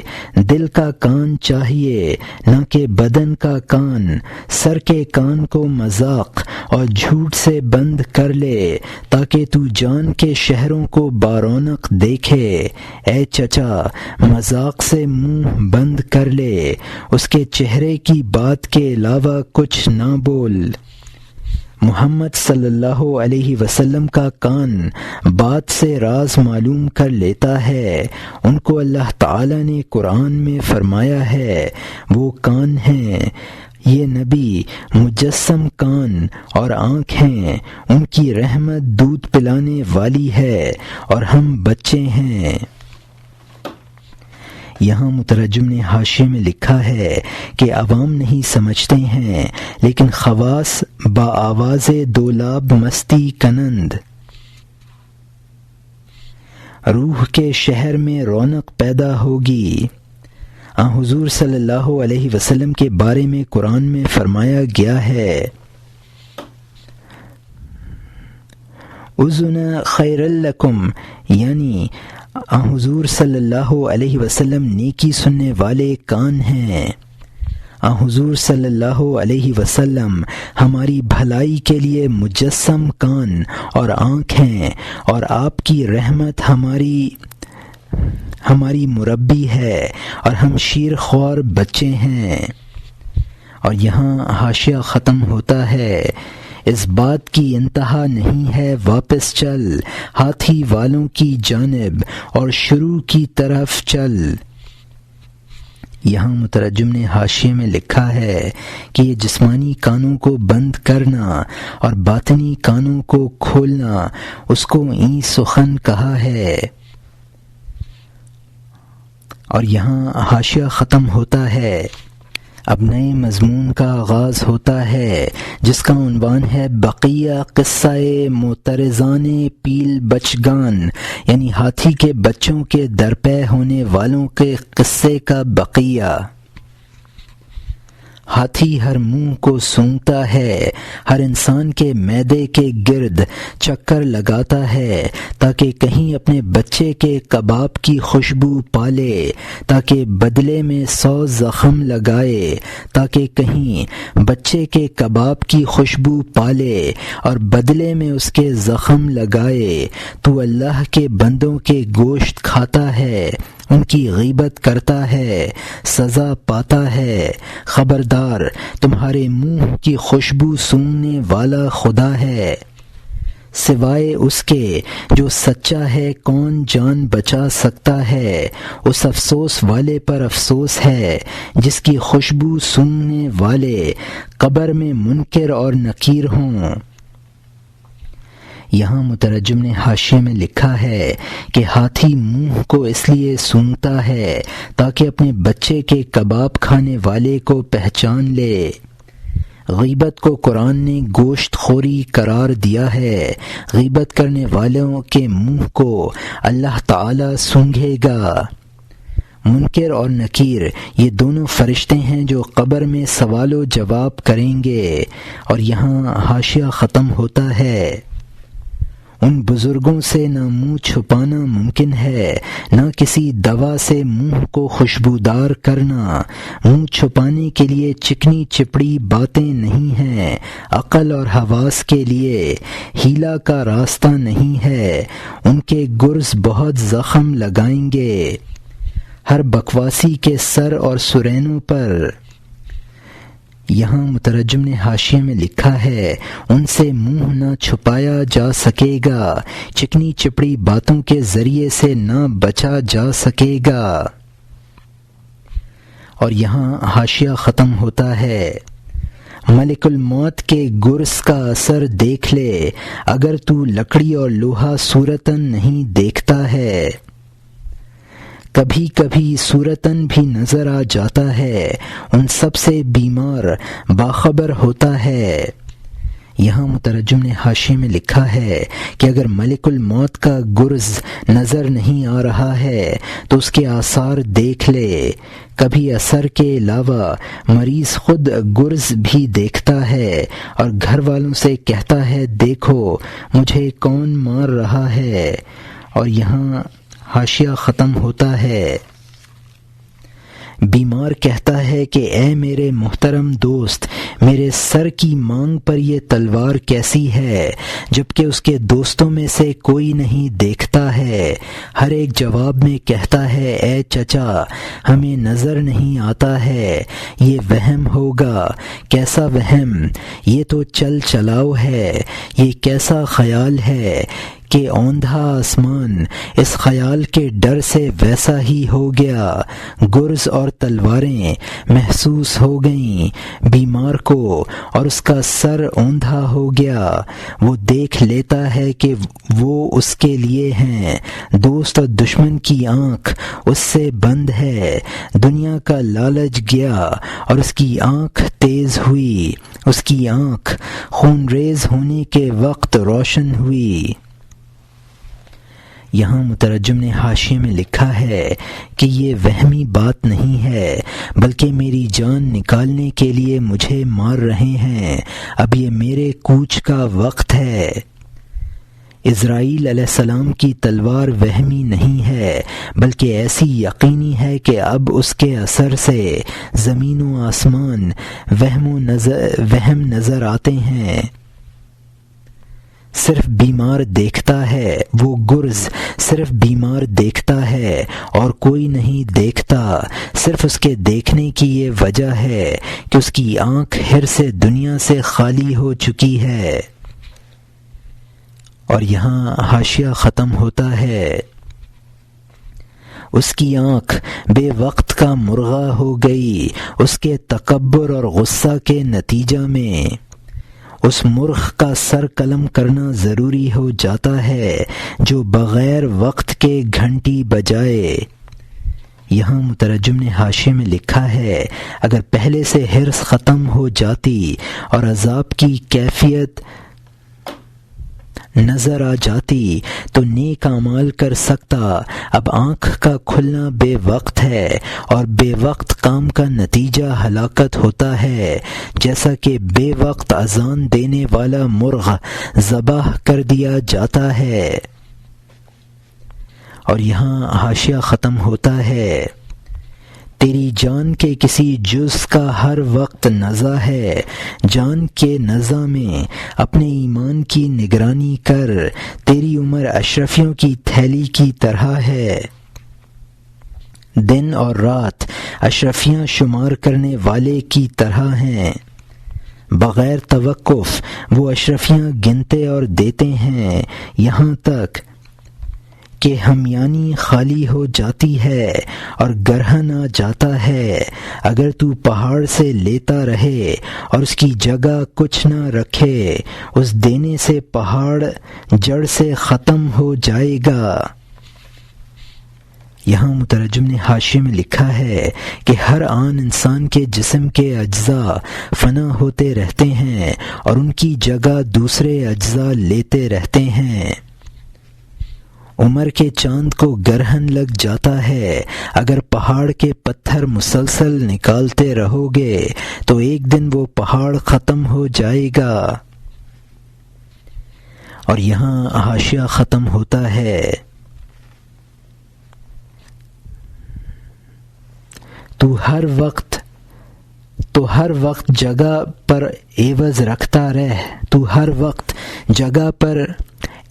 دل کا کان چاہیے نہ کہ بدن کا کان، سر کے کان کو مذاق اور جھوٹ سے بند کر لے تاکہ تو جان کے شہروں کو بارونق دیکھے۔ اے چچا، مذاق سے منہ بند کر لے، اس کے چہرے کی بات کے علاوہ کچھ نہ بول۔ محمد صلی اللہ علیہ وسلم کا کان بات سے راز معلوم کر لیتا ہے، ان کو اللہ تعالی نے قرآن میں فرمایا ہے وہ کان ہیں، یہ نبی مجسم کان اور آنکھ ہیں، ان کی رحمت دودھ پلانے والی ہے اور ہم بچے ہیں۔ یہاں مترجم نے حاشیے میں لکھا ہے کہ عوام نہیں سمجھتے ہیں لیکن خواص با آواز دولاب مستی کنند، روح کے شہر میں رونق پیدا ہوگی۔ حضور صلی اللہ علیہ وسلم کے بارے میں قرآن میں فرمایا گیا ہے اذن خیر لکم، یعنی حضور صلی اللہ علیہ وسلم نیکی سننے والے کان ہیں۔ حضور صلی اللہ علیہ وسلم ہماری بھلائی کے لیے مجسم کان اور آنکھ ہیں، اور آپ کی رحمت ہماری مربی ہے اور ہم شیر خوار بچے ہیں۔ اور یہاں حاشیہ ختم ہوتا ہے، اس بات کی انتہا نہیں ہے، واپس چل ہاتھی والوں کی جانب اور شروع کی طرف چل۔ یہاں مترجم نے حاشیے میں لکھا ہے کہ یہ جسمانی کانوں کو بند کرنا اور باطنی کانوں کو کھولنا، اس کو این سخن کہا ہے۔ اور یہاں حاشیہ ختم ہوتا ہے، اب نئے مضمون کا آغاز ہوتا ہے جس کا عنوان ہے بقیہ قصہ معترضان پیل بچگان، یعنی ہاتھی کے بچوں کے درپے ہونے والوں کے قصے کا بقیہ۔ ہاتھی ہر منہ کو سونگتا ہے، ہر انسان کے معدے کے گرد چکر لگاتا ہے تاکہ کہیں اپنے بچے کے کباب کی خوشبو پالے، تاکہ بدلے میں 100 زخم لگائے، تاکہ کہیں بچے کے کباب کی خوشبو پالے اور بدلے میں اس کے زخم لگائے۔ تو اللہ کے بندوں کے گوشت کھاتا ہے، ان کی غیبت کرتا ہے، سزا پاتا ہے۔ خبردار، تمہارے منہ کی خوشبو سونگنے والا خدا ہے، سوائے اس کے جو سچا ہے کون جان بچا سکتا ہے۔ اس افسوس والے پر افسوس ہے جس کی خوشبو سونگنے والے قبر میں منکر اور نکیر ہوں۔ یہاں مترجم نے حاشیے میں لکھا ہے کہ ہاتھی منہ کو اس لیے سونگتا ہے تاکہ اپنے بچے کے کباب کھانے والے کو پہچان لے۔ غیبت کو قرآن نے گوشت خوری قرار دیا ہے۔ غیبت کرنے والوں کے منہ کو اللہ تعالی سونگھے گا۔ منکر اور نکیر یہ دونوں فرشتے ہیں جو قبر میں سوال و جواب کریں گے۔ اور یہاں حاشیہ ختم ہوتا ہے۔ ان بزرگوں سے نہ منہ چھپانا ممکن ہے، نہ کسی دوا سے منہ کو خوشبودار کرنا۔ منہ چھپانے کے لیے چکنی چپڑی باتیں نہیں ہیں، عقل اور حواس کے لیے ہیلا کا راستہ نہیں ہے۔ ان کے گرز بہت زخم لگائیں گے ہر بکواسی کے سر اور سرینوں پر۔ یہاں مترجم نے حاشیے میں لکھا ہے ان سے منہ نہ چھپایا جا سکے گا، چکنی چپڑی باتوں کے ذریعے سے نہ بچا جا سکے گا۔ اور یہاں حاشیہ ختم ہوتا ہے۔ ملک الموت کے گرز کا اثر دیکھ لے، اگر تو لکڑی اور لوہا صورتاً نہیں دیکھتا ہے، کبھی کبھی صورتاً بھی نظر آ جاتا ہے، ان سب سے بیمار باخبر ہوتا ہے۔ یہاں مترجم نے حاشیے میں لکھا ہے کہ اگر ملک الموت کا گرز نظر نہیں آ رہا ہے تو اس کے آثار دیکھ لے۔ کبھی اثر کے علاوہ مریض خود گرز بھی دیکھتا ہے اور گھر والوں سے کہتا ہے دیکھو مجھے کون مار رہا ہے۔ اور یہاں حاشیہ ختم ہوتا ہے۔ بیمار کہتا ہے کہ اے میرے محترم دوست، میرے سر کی مانگ پر یہ تلوار کیسی ہے، جبکہ اس کے دوستوں میں سے کوئی نہیں دیکھتا ہے۔ ہر ایک جواب میں کہتا ہے اے چچا ہمیں نظر نہیں آتا ہے، یہ وہم ہوگا۔ کیسا وہم؟ یہ تو چل چلاؤ ہے۔ یہ کیسا خیال ہے کہ اوندھا آسمان اس خیال کے ڈر سے ویسا ہی ہو گیا۔ گرز اور تلواریں محسوس ہو گئیں بیمار کو اور اس کا سر اوندھا ہو گیا۔ وہ دیکھ لیتا ہے کہ وہ اس کے لیے ہیں۔ دوست اور دشمن کی آنکھ اس سے بند ہے۔ دنیا کا لالچ گیا اور اس کی آنکھ تیز ہوئی، اس کی آنکھ خونریز ہونے کے وقت روشن ہوئی۔ یہاں مترجم نے حاشیے میں لکھا ہے کہ یہ وہمی بات نہیں ہے بلکہ میری جان نکالنے کے لیے مجھے مار رہے ہیں۔ اب یہ میرے کوچ کا وقت ہے۔ اسرائیل علیہ السلام کی تلوار وہمی نہیں ہے بلکہ ایسی یقینی ہے کہ اب اس کے اثر سے زمین و آسمان وہم نظر آتے ہیں۔ صرف بیمار دیکھتا ہے، وہ گرز صرف بیمار دیکھتا ہے اور کوئی نہیں دیکھتا۔ صرف اس کے دیکھنے کی یہ وجہ ہے کہ اس کی آنکھ حرص دنیا سے خالی ہو چکی ہے۔ اور یہاں حاشیہ ختم ہوتا ہے۔ اس کی آنکھ بے وقت کا مرغا ہو گئی، اس کے تکبر اور غصہ کے نتیجہ میں اس مرغ کا سر قلم کرنا ضروری ہو جاتا ہے جو بغیر وقت کے گھنٹی بجائے۔ یہاں مترجم نے حاشیے میں لکھا ہے اگر پہلے سے حرص ختم ہو جاتی اور عذاب کی کیفیت نظر آ جاتی تو نیک اعمال کر سکتا۔ اب آنکھ کا کھلنا بے وقت ہے اور بے وقت کام کا نتیجہ ہلاکت ہوتا ہے، جیسا کہ بے وقت اذان دینے والا مرغ ذبح کر دیا جاتا ہے۔ اور یہاں حاشیہ ختم ہوتا ہے۔ تیری جان کے کسی جز کا ہر وقت نزع ہے، جان کے نزع میں اپنے ایمان کی نگرانی کر، تیری عمر اشرفیوں کی تھیلی کی طرح ہے۔ دن اور رات اشرفیاں شمار کرنے والے کی طرح ہیں، بغیر توقف وہ اشرفیاں گنتے اور دیتے ہیں، یہاں تک کہ ہمیانی خالی ہو جاتی ہے اور گرہن آ جاتا ہے۔ اگر تو پہاڑ سے لیتا رہے اور اس کی جگہ کچھ نہ رکھے، اس دینے سے پہاڑ جڑ سے ختم ہو جائے گا۔ یہاں مترجم نے حاشیے میں لکھا ہے کہ ہر آن انسان کے جسم کے اجزاء فنا ہوتے رہتے ہیں اور ان کی جگہ دوسرے اجزاء لیتے رہتے ہیں۔ عمر کے چاند کو گرہن لگ جاتا ہے. اگر پہاڑ کے پتھر مسلسل نکالتے رہو گے تو ایک دن وہ پہاڑ ختم ہو جائے گا. اور یہاں حاشیہ ختم ہوتا ہے. تو ہر وقت جگہ پر عوض رکھتا رہ. تو ہر وقت جگہ پر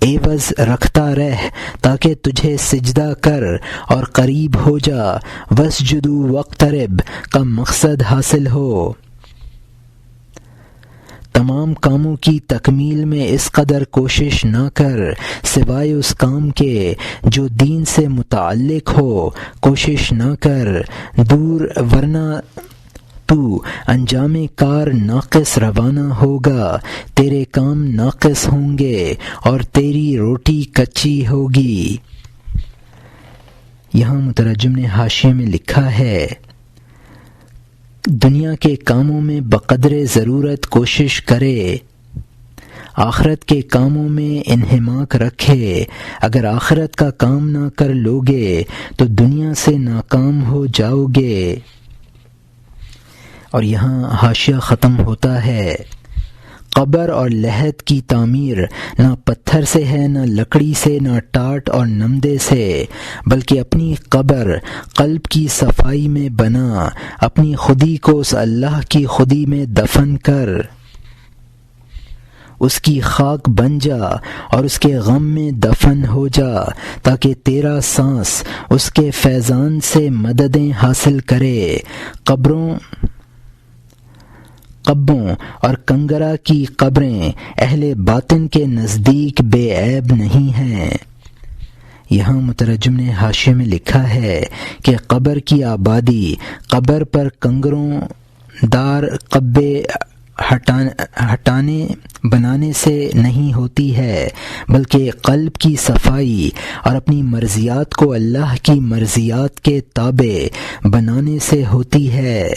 عوض رکھتا رہ تاکہ تجھے سجدہ کر اور قریب ہو جا. واسجدوا واقترب کا مقصد حاصل ہو. تمام کاموں کی تکمیل میں اس قدر کوشش نہ کر سوائے اس کام کے جو دین سے متعلق ہو. کوشش نہ کر دور ورنہ تو انجام کار ناقص روانہ ہوگا. تیرے کام ناقص ہوں گے اور تیری روٹی کچی ہوگی. یہاں مترجم نے حاشیے میں لکھا ہے دنیا کے کاموں میں بقدر ضرورت کوشش کرے، آخرت کے کاموں میں انہماک رکھے. اگر آخرت کا کام نہ کر لوگے تو دنیا سے ناکام ہو جاؤ گے. اور یہاں حاشیہ ختم ہوتا ہے. قبر اور لحد کی تعمیر نہ پتھر سے ہے، نہ لکڑی سے، نہ ٹاٹ اور نمدے سے، بلکہ اپنی قبر قلب کی صفائی میں بنا. اپنی خودی کو اس اللہ کی خودی میں دفن کر، اس کی خاک بن جا اور اس کے غم میں دفن ہو جا تاکہ تیرا سانس اس کے فیضان سے مددیں حاصل کرے. قبوں اور کنگرا کی قبریں اہل باطن کے نزدیک بے عیب نہیں ہیں. یہاں مترجم نے حاشیے میں لکھا ہے کہ قبر کی آبادی قبر پر کنگروں دار قبے ہٹانے بنانے سے نہیں ہوتی ہے، بلکہ قلب کی صفائی اور اپنی مرضیات کو اللہ کی مرضیات کے تابع بنانے سے ہوتی ہے.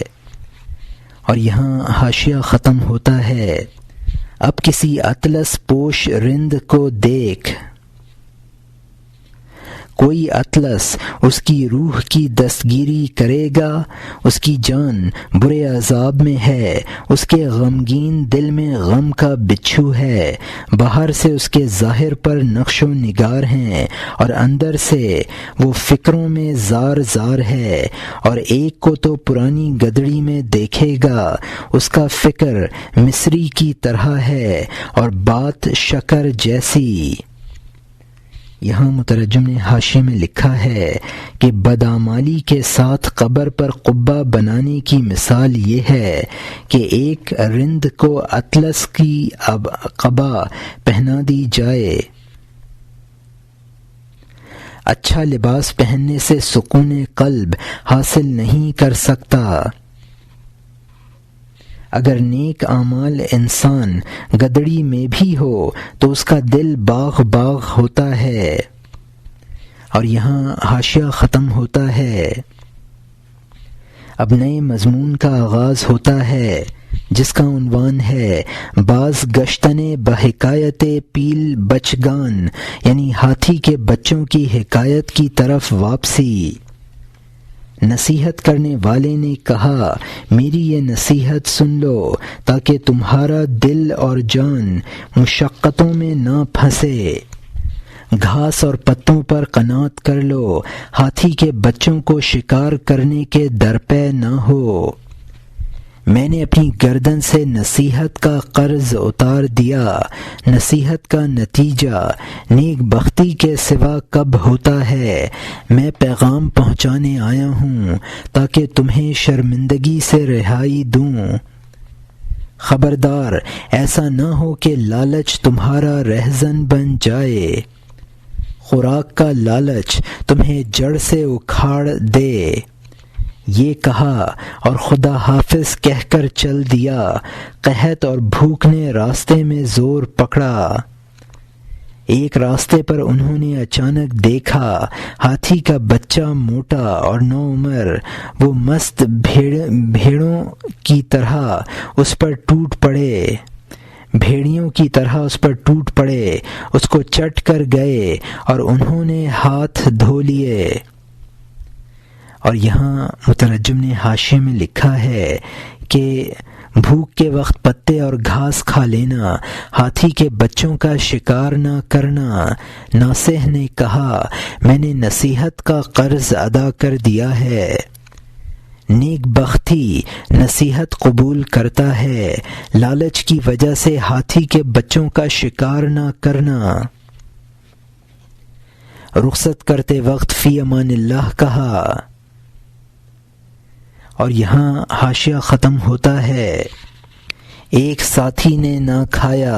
اور یہاں حاشیہ ختم ہوتا ہے. اب کسی اطلس پوش رند کو دیکھ، کوئی اطلس اس کی روح کی دستگیری کرے گا. اس کی جان برے عذاب میں ہے، اس کے غمگین دل میں غم کا بچھو ہے. باہر سے اس کے ظاہر پر نقش و نگار ہیں اور اندر سے وہ فکروں میں زار زار ہے. اور ایک کو تو پرانی گدڑی میں دیکھے گا، اس کا فکر مصری کی طرح ہے اور بات شکر جیسی. یہاں مترجم نے حاشیے میں لکھا ہے کہ بدعمالی کے ساتھ قبر پر قبہ بنانے کی مثال یہ ہے کہ ایک رند کو اطلس کی قبا پہنا دی جائے. اچھا لباس پہننے سے سکون قلب حاصل نہیں کر سکتا. اگر نیک اعمال انسان گدڑی میں بھی ہو تو اس کا دل باغ باغ ہوتا ہے. اور یہاں حاشیہ ختم ہوتا ہے. اب نئے مضمون کا آغاز ہوتا ہے جس کا عنوان ہے باز گشتن بحکایت پیل بچگان، یعنی ہاتھی کے بچوں کی حکایت کی طرف واپسی. نصیحت کرنے والے نے کہا میری یہ نصیحت سن لو تاکہ تمہارا دل اور جان مشقتوں میں نہ پھنسے. گھاس اور پتوں پر قناعت کر لو، ہاتھی کے بچوں کو شکار کرنے کے درپے نہ ہو. میں نے اپنی گردن سے نصیحت کا قرض اتار دیا. نصیحت کا نتیجہ نیک بختی کے سوا کب ہوتا ہے. میں پیغام پہنچانے آیا ہوں تاکہ تمہیں شرمندگی سے رہائی دوں. خبردار ایسا نہ ہو کہ لالچ تمہارا رہزن بن جائے، خوراک کا لالچ تمہیں جڑ سے اکھاڑ دے. یہ کہا اور خدا حافظ کہہ کر چل دیا. قحط اور بھوک نے راستے میں زور پکڑا. ایک راستے پر انہوں نے اچانک دیکھا ہاتھی کا بچہ موٹا اور نوعمر. وہ مست بھیڑوں کی طرح اس پر ٹوٹ پڑے. بھیڑیوں کی طرح اس پر ٹوٹ پڑے، اس کو چٹ کر گئے اور انہوں نے ہاتھ دھو لیے۔ اور یہاں مترجم نے حاشیے میں لکھا ہے کہ بھوک کے وقت پتے اور گھاس کھا لینا، ہاتھی کے بچوں کا شکار نہ کرنا۔ ناصح نے کہا، میں نے نصیحت کا قرض ادا کر دیا ہے۔ نیک بختی نصیحت قبول کرتا ہے، لالچ کی وجہ سے ہاتھی کے بچوں کا شکار نہ کرنا۔ رخصت کرتے وقت فی امان اللہ کہا، اور یہاں حاشیہ ختم ہوتا ہے۔ ایک ساتھی نے نہ کھایا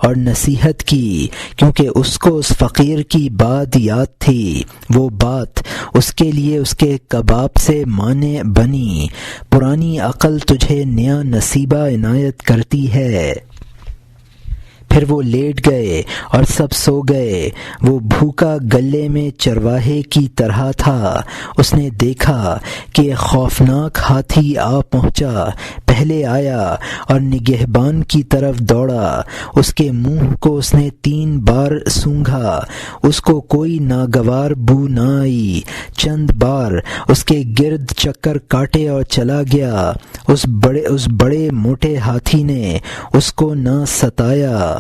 اور نصیحت کی، کیونکہ اس کو اس فقیر کی بات یاد تھی۔ وہ بات اس کے لیے اس کے کباب سے مانع بنی۔ پرانی عقل تجھے نیا نصیبہ عنایت کرتی ہے۔ پھر وہ لیٹ گئے اور سب سو گئے۔ وہ بھوکا گلے میں چرواہے کی طرح تھا۔ اس نے دیکھا کہ ایک خوفناک ہاتھی آ پہنچا، پہلے آیا اور نگہبان کی طرف دوڑا۔ اس کے منہ کو اس نے 3 بار سونگھا، اس کو کوئی ناگوار بو نہ آئی۔ چند بار اس کے گرد چکر کاٹے اور چلا گیا۔ اس بڑے موٹے ہاتھی نے اس کو نہ ستایا۔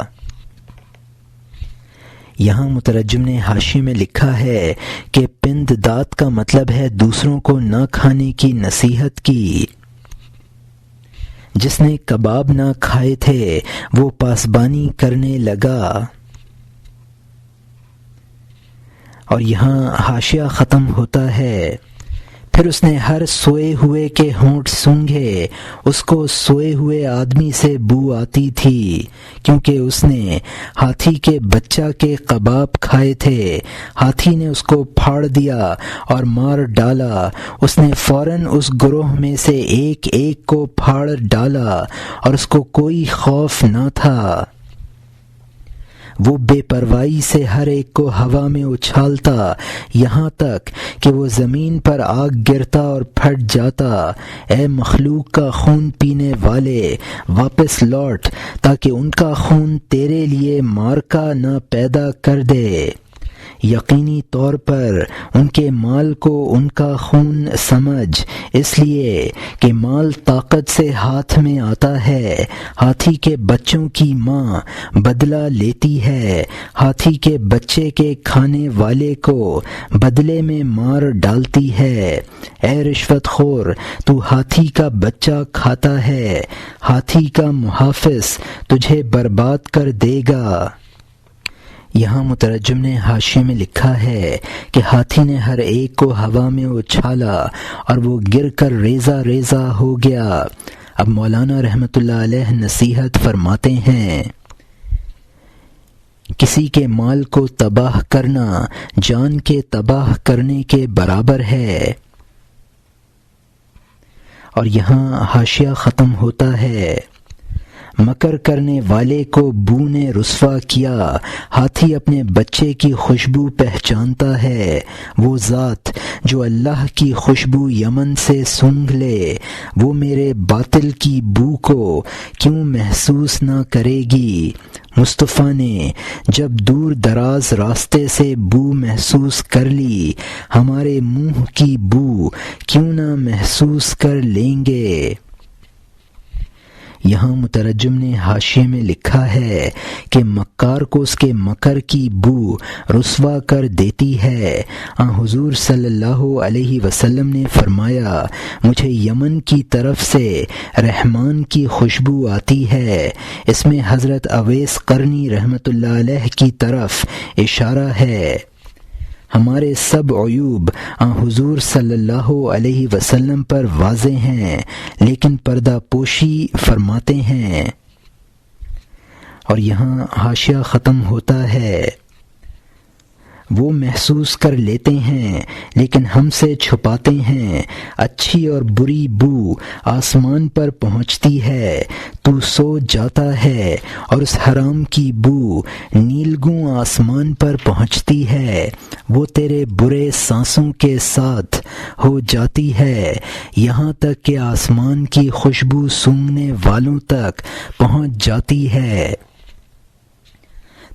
یہاں مترجم نے حاشیے میں لکھا ہے کہ پند دات کا مطلب ہے دوسروں کو نہ کھانے کی نصیحت کی۔ جس نے کباب نہ کھائے تھے وہ پاسبانی کرنے لگا۔ اور یہاں حاشیہ ختم ہوتا ہے۔ پھر اس نے ہر سوئے ہوئے کے ہونٹ سونگھے، اس کو سوئے ہوئے آدمی سے بو آتی تھی، کیونکہ اس نے ہاتھی کے بچہ کے کباب کھائے تھے۔ ہاتھی نے اس کو پھاڑ دیا اور مار ڈالا۔ اس نے فوراً اس گروہ میں سے ایک ایک کو پھاڑ ڈالا اور اس کو کوئی خوف نہ تھا۔ وہ بے پرواہی سے ہر ایک کو ہوا میں اچھالتا، یہاں تک کہ وہ زمین پر آگ گرتا اور پھٹ جاتا۔ اے مخلوق کا خون پینے والے، واپس لوٹ تاکہ ان کا خون تیرے لیے مارکا نہ پیدا کر دے۔ یقینی طور پر ان کے مال کو ان کا خون سمجھ، اس لیے کہ مال طاقت سے ہاتھ میں آتا ہے۔ ہاتھی کے بچوں کی ماں بدلہ لیتی ہے، ہاتھی کے بچے کے کھانے والے کو بدلے میں مار ڈالتی ہے۔ اے رشوت خور، تو ہاتھی کا بچہ کھاتا ہے، ہاتھی کا محافظ تجھے برباد کر دے گا۔ یہاں مترجم نے حاشیے میں لکھا ہے کہ ہاتھی نے ہر ایک کو ہوا میں اچھالا اور وہ گر کر ریزہ ریزہ ہو گیا۔ اب مولانا رحمۃ اللہ علیہ نصیحت فرماتے ہیں، کسی کے مال کو تباہ کرنا جان کے تباہ کرنے کے برابر ہے۔ اور یہاں حاشیہ ختم ہوتا ہے۔ مکر کرنے والے کو بو نے رسوا کیا۔ ہاتھی اپنے بچے کی خوشبو پہچانتا ہے۔ وہ ذات جو اللہ کی خوشبو یمن سے سونگھ لے، وہ میرے باطل کی بو کو کیوں محسوس نہ کرے گی؟ مصطفیٰ نے جب دور دراز راستے سے بو محسوس کر لی، ہمارے منہ کی بو کیوں نہ محسوس کر لیں گے؟ یہاں مترجم نے حاشیے میں لکھا ہے کہ مکار کو اس کے مکر کی بو رسوا کر دیتی ہے۔ حضور صلی اللہ علیہ وسلم نے فرمایا، مجھے یمن کی طرف سے رحمان کی خوشبو آتی ہے۔ اس میں حضرت اویس قرنی رحمۃ اللہ علیہ کی طرف اشارہ ہے۔ ہمارے سب عیوب حضور صلی اللہ علیہ وسلم پر واضح ہیں، لیکن پردہ پوشی فرماتے ہیں۔ اور یہاں حاشیہ ختم ہوتا ہے۔ وہ محسوس کر لیتے ہیں لیکن ہم سے چھپاتے ہیں۔ اچھی اور بری بو آسمان پر پہنچتی ہے، تو سو جاتا ہے، اور اس حرام کی بو نیلگوں آسمان پر پہنچتی ہے، وہ تیرے برے سانسوں کے ساتھ ہو جاتی ہے، یہاں تک کہ آسمان کی خوشبو سونگھنے والوں تک پہنچ جاتی ہے۔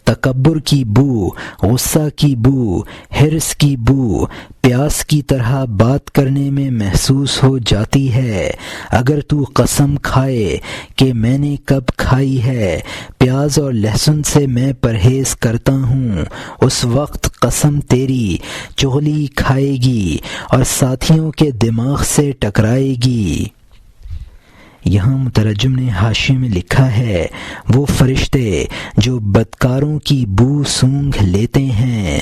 تکبر کی بو، غصہ کی بو، حرص کی بو پیاس کی طرح بات کرنے میں محسوس ہو جاتی ہے۔ اگر تو قسم کھائے کہ میں نے کب کھائی ہے، پیاز اور لہسن سے میں پرہیز کرتا ہوں، اس وقت قسم تیری چغلی کھائے گی اور ساتھیوں کے دماغ سے ٹکرائے گی۔ یہاں مترجم نے حاشیے میں لکھا ہے، وہ فرشتے جو بدکاروں کی بو سونگھ لیتے ہیں۔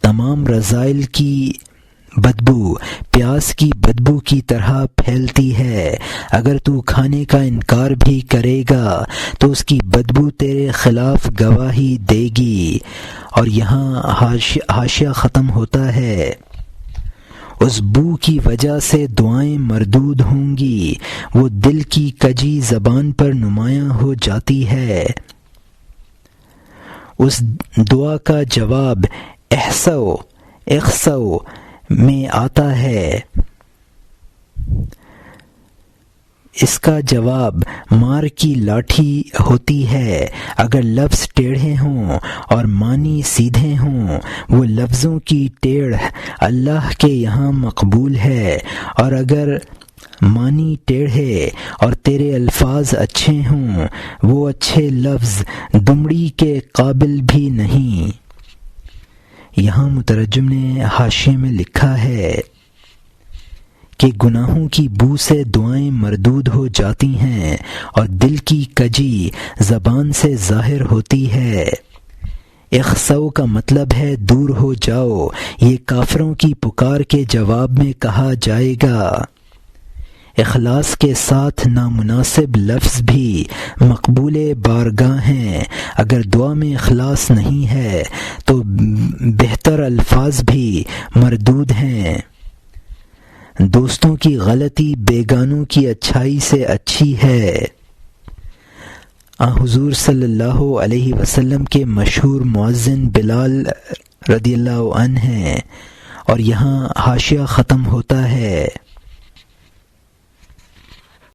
تمام رذائل کی بدبو پیاس کی بدبو کی طرح پھیلتی ہے۔ اگر تو کھانے کا انکار بھی کرے گا تو اس کی بدبو تیرے خلاف گواہی دے گی۔ اور یہاں حاشیہ ختم ہوتا ہے، اس بو کی وجہ سے دعائیں مردود ہوں گی، وہ دل کی کجی زبان پر نمایاں ہو جاتی ہے۔ اس دعا کا جواب اخسو میں آتا ہے، اس کا جواب مار کی لاٹھی ہوتی ہے۔ اگر لفظ ٹیڑھے ہوں اور معنی سیدھے ہوں، وہ لفظوں کی ٹیڑھ اللہ کے یہاں مقبول ہے، اور اگر معنی ٹیڑھے اور تیرے الفاظ اچھے ہوں، وہ اچھے لفظ دمڑی کے قابل بھی نہیں۔ یہاں مترجم نے حاشیے میں لکھا ہے کہ گناہوں کی بو سے دعائیں مردود ہو جاتی ہیں اور دل کی کجی زبان سے ظاہر ہوتی ہے۔ اخسو کا مطلب ہے دور ہو جاؤ، یہ کافروں کی پکار کے جواب میں کہا جائے گا۔ اخلاص کے ساتھ نامناسب لفظ بھی مقبول بارگاہ ہیں۔ اگر دعا میں اخلاص نہیں ہے تو بہتر الفاظ بھی مردود ہیں۔ دوستوں کی غلطی بیگانوں کی اچھائی سے اچھی ہے۔ حضور صلی اللہ علیہ وسلم کے مشہور مؤذن بلال رضی اللہ عنہ ہیں، اور یہاں حاشیہ ختم ہوتا ہے۔